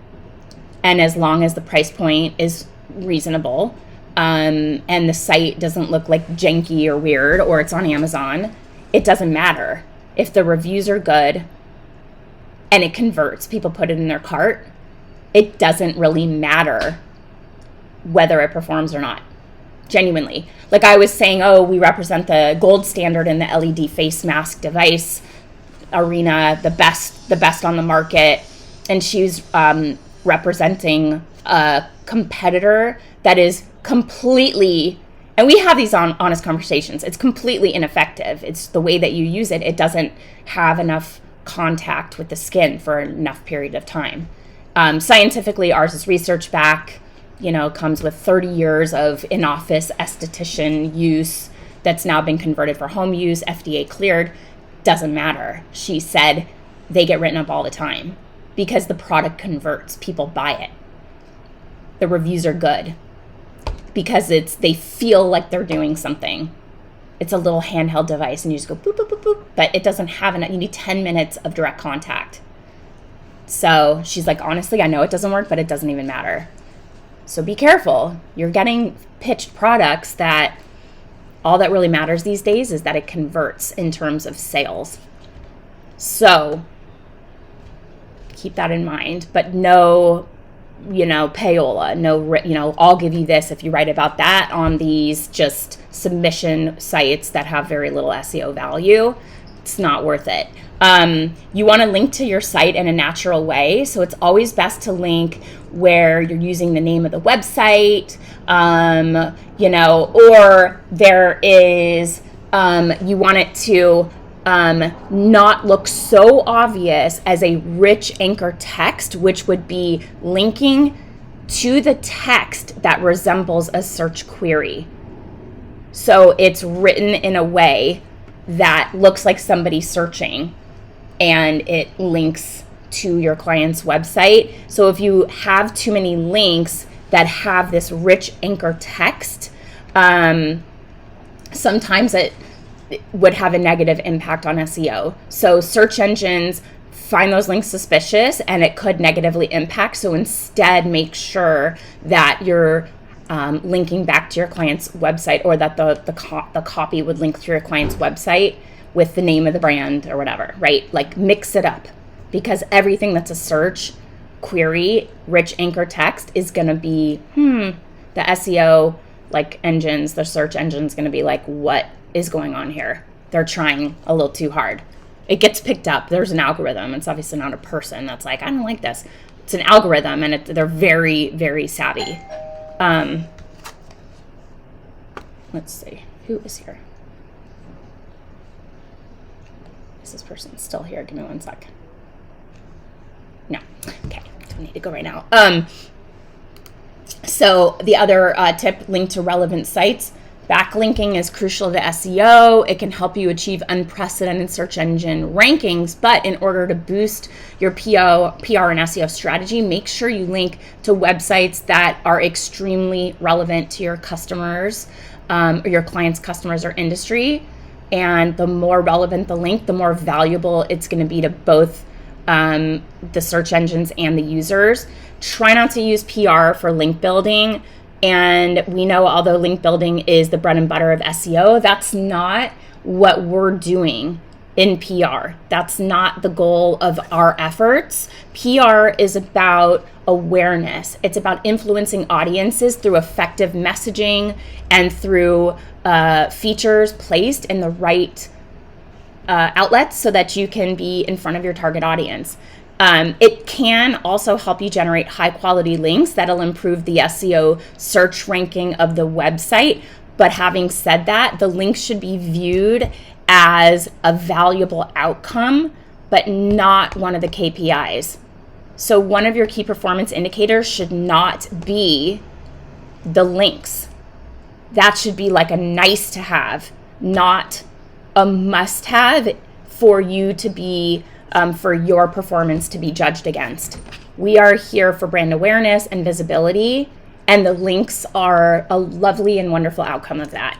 [SPEAKER 1] and as long as the price point is reasonable, and the site doesn't look like janky or weird, or it's on Amazon, it doesn't matter. If the reviews are good and it converts, people put it in their cart, it doesn't really matter whether it performs or not. Genuinely. Like I was saying, oh, we represent the gold standard in the LED face mask device arena, the best on the market, and she's representing a competitor that is completely, and we have these honest conversations, it's completely ineffective. It's the way that you use it. It doesn't have enough contact with the skin for enough period of time. Scientifically, ours is research back, comes with 30 years of in-office esthetician use that's now been converted for home use, FDA cleared. Doesn't matter. She said they get written up all the time because the product converts. People buy it. The reviews are good because they feel like they're doing something. It's a little handheld device and you just go boop, boop, boop, boop, but it doesn't have enough. You need 10 minutes of direct contact. So she's like, honestly, I know it doesn't work, but it doesn't even matter. So be careful. You're getting pitched products that all that really matters these days is that it converts in terms of sales. So keep that in mind, but no, payola, no, I'll give you this if you write about that on these just submission sites that have very little SEO value. It's not worth it. You want to link to your site in a natural way. So it's always best to link where you're using the name of the website, or there is, you want it to not look so obvious as a rich anchor text, which would be linking to the text that resembles a search query. So it's written in a way that looks like somebody searching and it links to your client's website. So if you have too many links that have this rich anchor text, sometimes it would have a negative impact on SEO. So search engines find those links suspicious and it could negatively impact. So instead, make sure that you're linking back to your client's website, or that the copy would link through your client's website with the name of the brand or whatever, right? Like mix it up, because everything that's a search query, rich anchor text, is going to be, the SEO engines, the search engine's going to be like, what is going on here? They're trying a little too hard. It gets picked up. There's an algorithm. It's obviously not a person that's like, I don't like this. It's an algorithm, and they're very, very savvy. Let's see, who is here? Is this person still here? Give me one sec. No. Okay, don't need to go right now. So the other tip, link to relevant sites. Backlinking is crucial to SEO. It can help you achieve unprecedented search engine rankings, but in order to boost your PR and SEO strategy, make sure you link to websites that are extremely relevant to your customers, or your clients' customers or industry. And the more relevant the link, the more valuable it's going to be to both the search engines and the users. Try not to use PR for link building. And we know, although link building is the bread and butter of SEO, that's not what we're doing in PR. That's not the goal of our efforts. PR is about awareness. It's about influencing audiences through effective messaging and through features placed in the right outlets so that you can be in front of your target audience. It can also help you generate high quality links that'll improve the SEO search ranking of the website. But having said that, the links should be viewed as a valuable outcome, but not one of the KPIs. So one of your key performance indicators should not be the links. That should be like a nice to have, not a must have for you to be for your performance to be judged against. We are here for brand awareness and visibility, and the links are a lovely and wonderful outcome of that,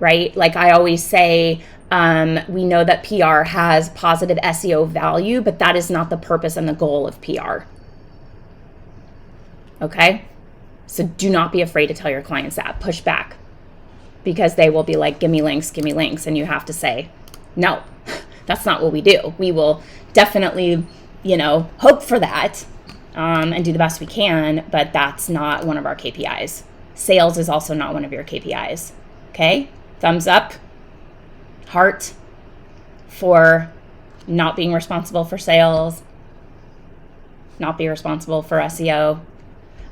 [SPEAKER 1] right? Like I always say, we know that PR has positive SEO value, but that is not the purpose and the goal of PR. Okay? So do not be afraid to tell your clients that. Push back, because they will be like, give me links, and you have to say, no. That's not what we do. We will definitely, hope for that and do the best we can, but that's not one of our KPIs. Sales is also not one of your KPIs. Okay? Thumbs up, heart for not being responsible for sales, not be responsible for SEO.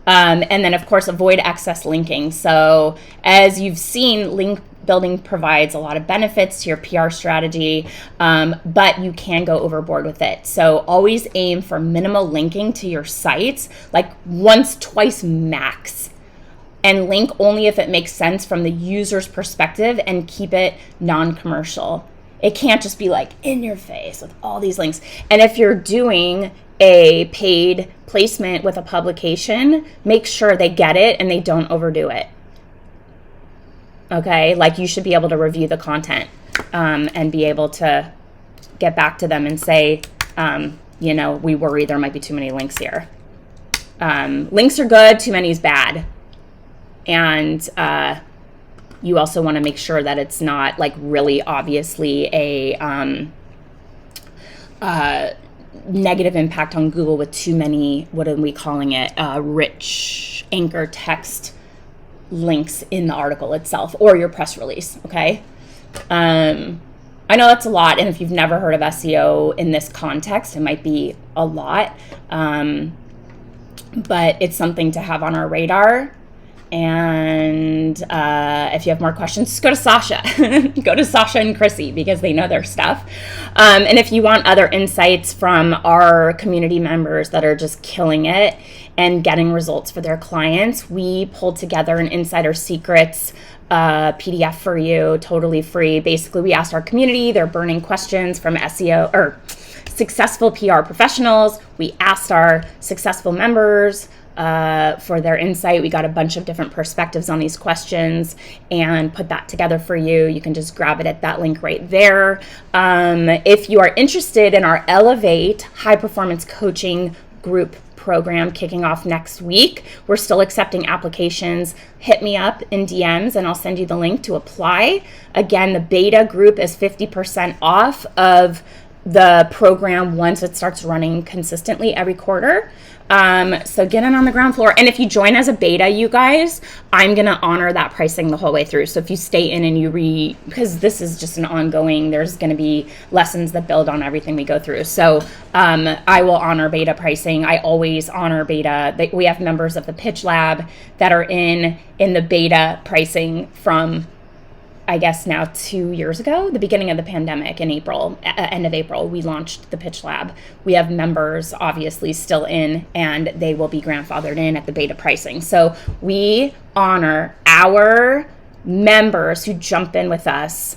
[SPEAKER 1] And then, of course, avoid excess linking. So as you've seen, link building provides a lot of benefits to your PR strategy, but you can go overboard with it. So always aim for minimal linking to your sites, like once, twice max. And link only if it makes sense from the user's perspective, and keep it non-commercial. It can't just be like in your face with all these links. And if you're doing a paid placement with a publication, make sure they get it and they don't overdo it. Okay, like you should be able to review the content and be able to get back to them and say, we worry there might be too many links here. Links are good, too many is bad. And you also want to make sure that it's not like really obviously a negative impact on Google with too many, what are we calling it, rich anchor text links in the article itself or your press release, okay? I know that's a lot, and if you've never heard of SEO in this context, it might be a lot, but it's something to have on our radar. And if you have more questions, just go to Sasha. Go to Sasha and Chrissy because they know their stuff. And if you want other insights from our community members that are just killing it and getting results for their clients, we pulled together an Insider Secrets PDF for you, totally free. Basically, we asked our community their burning questions from SEO or successful PR professionals. We asked our successful members for their insight. We got a bunch of different perspectives on these questions and put that together for you. You can just grab it at that link right there. If you are interested in our Elevate High Performance Coaching Group program kicking off next week, we're still accepting applications. Hit me up in DMs and I'll send you the link to apply. Again, the beta group is 50% off of the program once it starts running consistently every quarter. So get in on the ground floor. And if you join as a beta, you guys, I'm going to honor that pricing the whole way through. So if you stay in and you because this is just an ongoing, there's going to be lessons that build on everything we go through. So I will honor beta pricing. I always honor beta. We have members of the Pitch Lab that are in the beta pricing from, I guess now 2 years ago, the beginning of the pandemic in April, end of April, we launched the Pitch Lab. We have members obviously still in, and they will be grandfathered in at the beta pricing. So we honor our members who jump in with us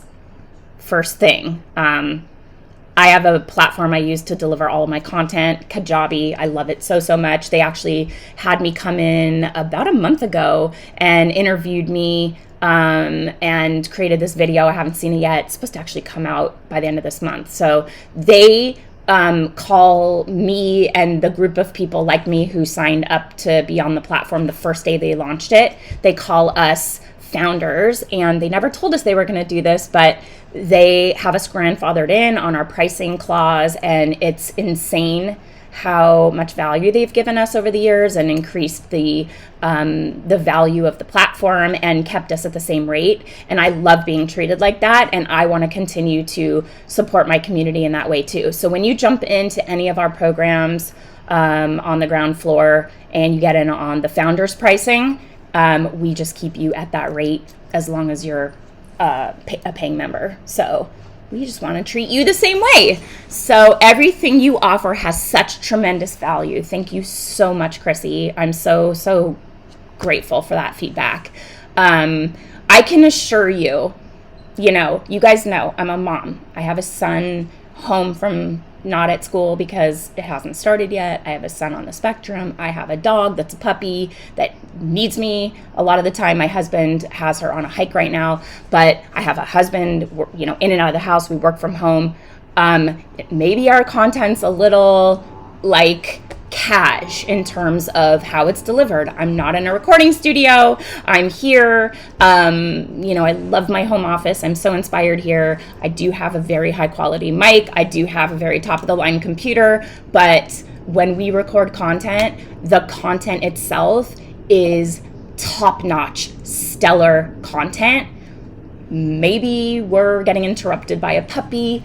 [SPEAKER 1] first thing. I have a platform I use to deliver all of my content, Kajabi. I love it so much. They actually had me come in about a month ago and interviewed me and created this video. I haven't seen it yet. It's supposed to actually come out by the end of this month. So they call me and the group of people like me who signed up to be on the platform the first day they launched it, they call us founders, and they never told us they were going to do this, but they have us grandfathered in on our pricing clause, and it's insane how much value they've given us over the years and increased the value of the platform and kept us at the same rate. And I love being treated like that, and I want to continue to support my community in that way too. So when you jump into any of our programs on the ground floor and you get in on the founders pricing, we just keep you at that rate as long as you're a paying member. So we just want to treat you the same way. So everything you offer has such tremendous value. Thank you so much, Chrissy. I'm so grateful for that feedback. I can assure you, you guys know I'm a mom. I have a son home from not at school because it hasn't started yet. I have a son on the spectrum. I have a dog that's a puppy that needs me a lot of the time. My husband has her on a hike right now, but I have a husband, in and out of the house. We work from home. Maybe our content's a little like cash in terms of how it's delivered. I'm not in a recording studio. I'm here. I love my home office. I'm so inspired here. I do have a very high quality mic. I do have a very top of the line computer, but when we record content, the content itself is top notch, stellar content. Maybe we're getting interrupted by a puppy,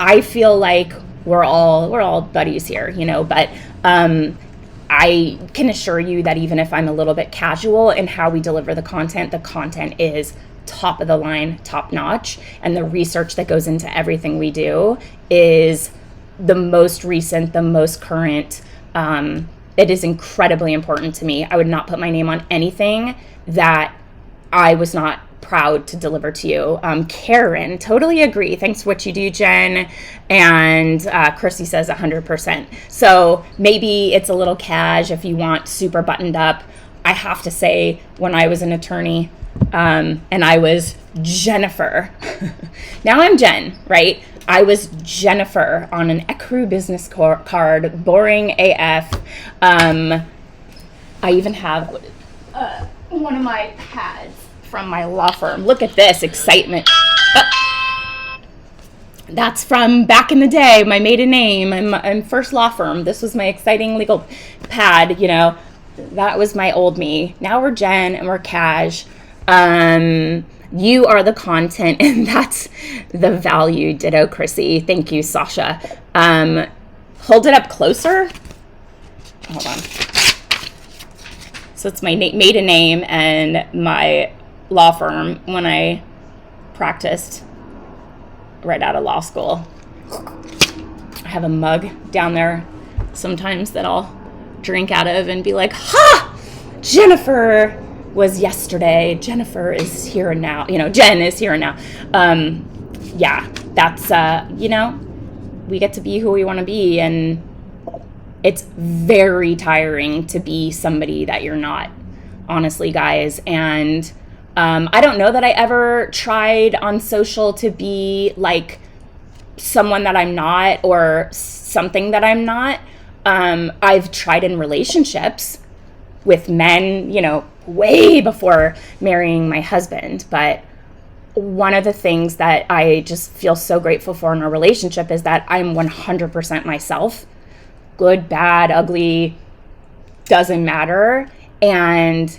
[SPEAKER 1] I feel like we're all buddies here, you know, but I can assure you that even if I'm a little bit casual in how we deliver the content is top of the line, top notch, and the research that goes into everything we do is the most recent, the most current. It is incredibly important to me. I would not put my name on anything that I was not proud to deliver to you. Karen, totally agree. Thanks for what you do, Jen. And Chrissy says 100%. So maybe it's a little cash if you want super buttoned up. I have to say, when I was an attorney and I was Jennifer, now I'm Jen, right? I was Jennifer on an Ecru business card, boring AF. I even have one of my pads from my law firm. Look at this excitement. That's from back in the day, my maiden name. I'm first law firm. This was my exciting legal pad, you know. That was my old me. Now we're Jen and we're Cash. You are the content, and that's the value. Ditto, Chrissy. Thank you, Sasha. Hold it up closer. Hold on. So it's my maiden name and my law firm when I practiced right out of law school. I have a mug down there sometimes that I'll drink out of and be like, ha! Jennifer was yesterday. Jennifer is here and now. You know, Jen is here and now. Yeah, that's, you know, we get to be who we want to be. And it's very tiring to be somebody that you're not, honestly, guys. And I don't know that I ever tried on social to be like someone that I'm not or something that I'm not. I've tried in relationships with men, you know, way before marrying my husband. But one of the things that I just feel so grateful for in a relationship is that I'm 100% myself. Good, bad, ugly, doesn't matter. And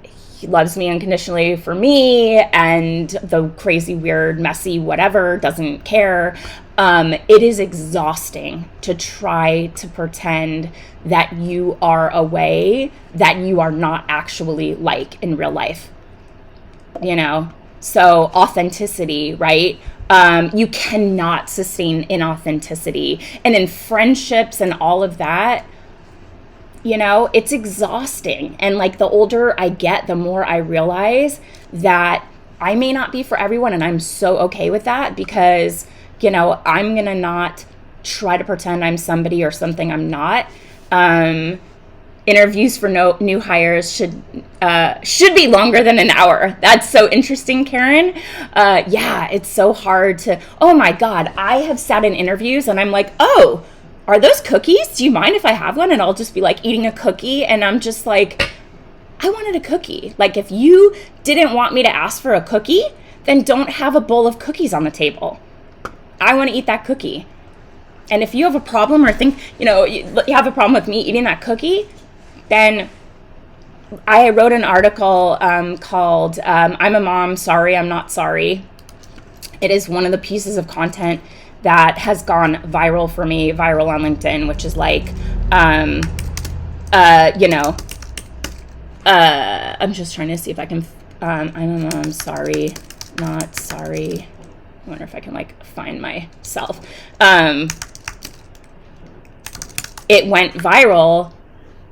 [SPEAKER 1] he loves me unconditionally for me, and the crazy, weird, messy, whatever, doesn't care. It is exhausting to try to pretend that you are a way that you are not actually like in real life, you know? So authenticity, right? You cannot sustain inauthenticity. And in friendships and all of that, you know, it's exhausting. And like the older I get, the more I realize that I may not be for everyone. And I'm so okay with that because, you know, I'm going to not try to pretend I'm somebody or something I'm not. Interviews for new hires should be longer than an hour. That's so interesting, Karen. Yeah, it's so hard to, oh my God, I have sat in interviews and I'm like, oh, are those cookies? Do you mind if I have one? And I'll just be like eating a cookie. And I'm just like, I wanted a cookie. Like if you didn't want me to ask for a cookie, then don't have a bowl of cookies on the table. I want to eat that cookie. And if you have a problem or think, you know, you have a problem with me eating that cookie, then I wrote an article called I'm a Mom, Sorry, I'm Not Sorry. It is one of the pieces of content that has gone viral for me, viral on LinkedIn, which is like, you know, I'm just trying to see if I can, I'm a mom, sorry, not sorry. I wonder if I can like find myself. It went viral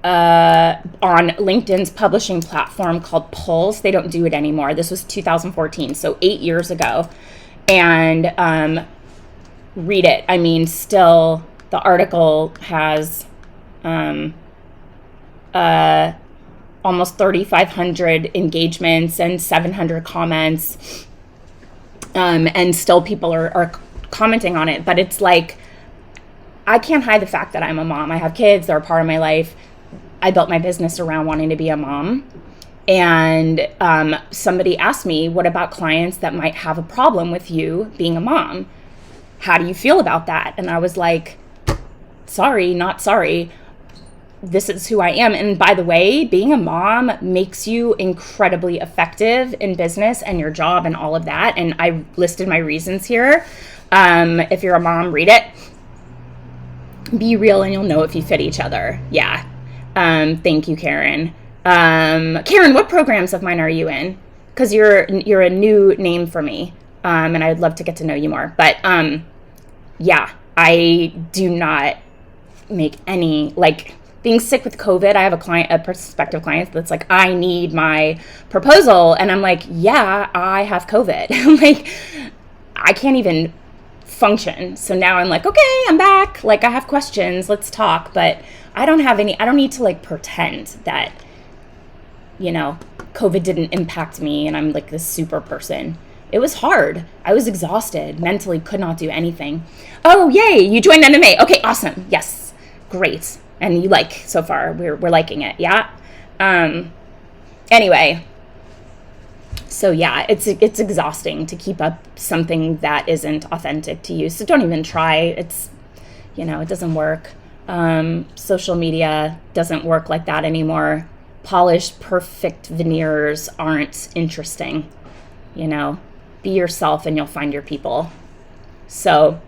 [SPEAKER 1] on LinkedIn's publishing platform called Pulse. They don't do it anymore. This was 2014, so 8 years ago. And read it. I mean, still, the article has almost 3,500 engagements and 700 comments. And still people are commenting on it. But it's like, I can't hide the fact that I'm a mom. I have kids. They're a part of my life. I built my business around wanting to be a mom. And somebody asked me, what about clients that might have a problem with you being a mom? How do you feel about that? And I was like, sorry, not sorry. This is who I am. And by the way, being a mom makes you incredibly effective in business and your job and all of that. And I listed my reasons here. If you're a mom, read it. Be real and you'll know if you fit each other. Yeah. Thank you, Karen. Karen, what programs of mine are you in? Because you're a new name for me, and I'd love to get to know you more. But yeah, I do not make any, like, being sick with COVID. I have a prospective client that's like, I need my proposal, and I'm like, yeah, I have COVID. Like, I can't even function. So now I'm like, okay, I'm back. Like, I have questions. Let's talk. But I don't need to like pretend that, COVID didn't impact me and I'm like this super person. It was hard. I was exhausted, mentally could not do anything. Oh, yay. You joined NMA. Okay, awesome. Yes. Great. And you so far, we're liking it. Yeah. Anyway. So yeah, it's exhausting to keep up something that isn't authentic to you. So don't even try. It's, it doesn't work. Social media doesn't work like that anymore. Polished, perfect veneers aren't interesting. Be yourself and you'll find your people. So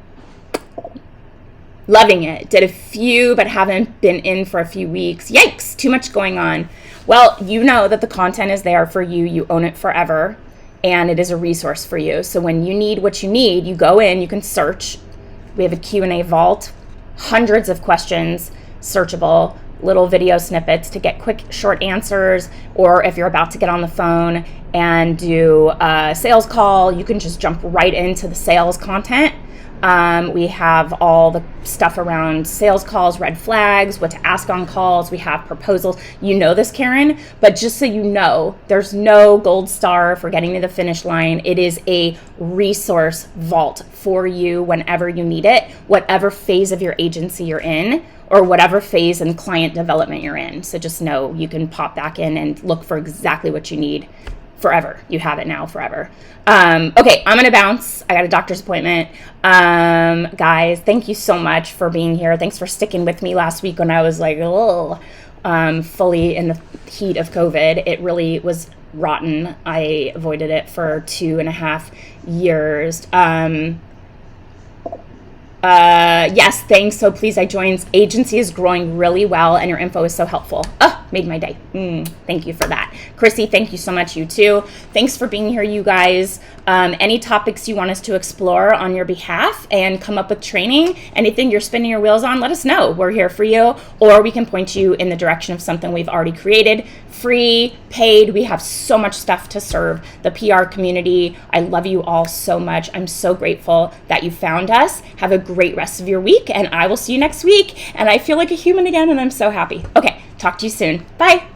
[SPEAKER 1] loving it. Did a few, but haven't been in for a few weeks. Yikes, too much going on. Well, you know that the content is there for you. You own it forever, and it is a resource for you. So when you need what you need, you go in, you can search. We have a Q&A vault, hundreds of questions, searchable, little video snippets to get quick, short answers, or if you're about to get on the phone and do a sales call, you can just jump right into the sales content. We have all the stuff around sales calls, red flags, what to ask on calls. We have proposals. You know this, Karen, but just so you know, there's no gold star for getting to the finish line. It is a resource vault for you whenever you need it, whatever phase of your agency you're in, or whatever phase in client development you're in. So just know you can pop back in and look for exactly what you need forever. You have it now forever. Okay, I'm going to bounce. I got a doctor's appointment. Guys, thank you so much for being here. Thanks for sticking with me last week when I was like, fully in the heat of COVID. It really was rotten. I avoided it for 2.5 years. Yes, thanks. So please, I joined. Agency is growing really well, and your info is so helpful. Oh, made my day. Thank you for that. Chrissy, thank you so much. You too. Thanks for being here, you guys. Any topics you want us to explore on your behalf and come up with training, anything you're spinning your wheels on, let us know. We're here for you, or we can point you in the direction of something we've already created. Free, paid. We have so much stuff to serve the PR community. I love you all so much. I'm so grateful that you found us. Have a great rest of your week, and I will see you next week. And I feel like a human again, and I'm so happy. Okay, talk to you soon. Bye.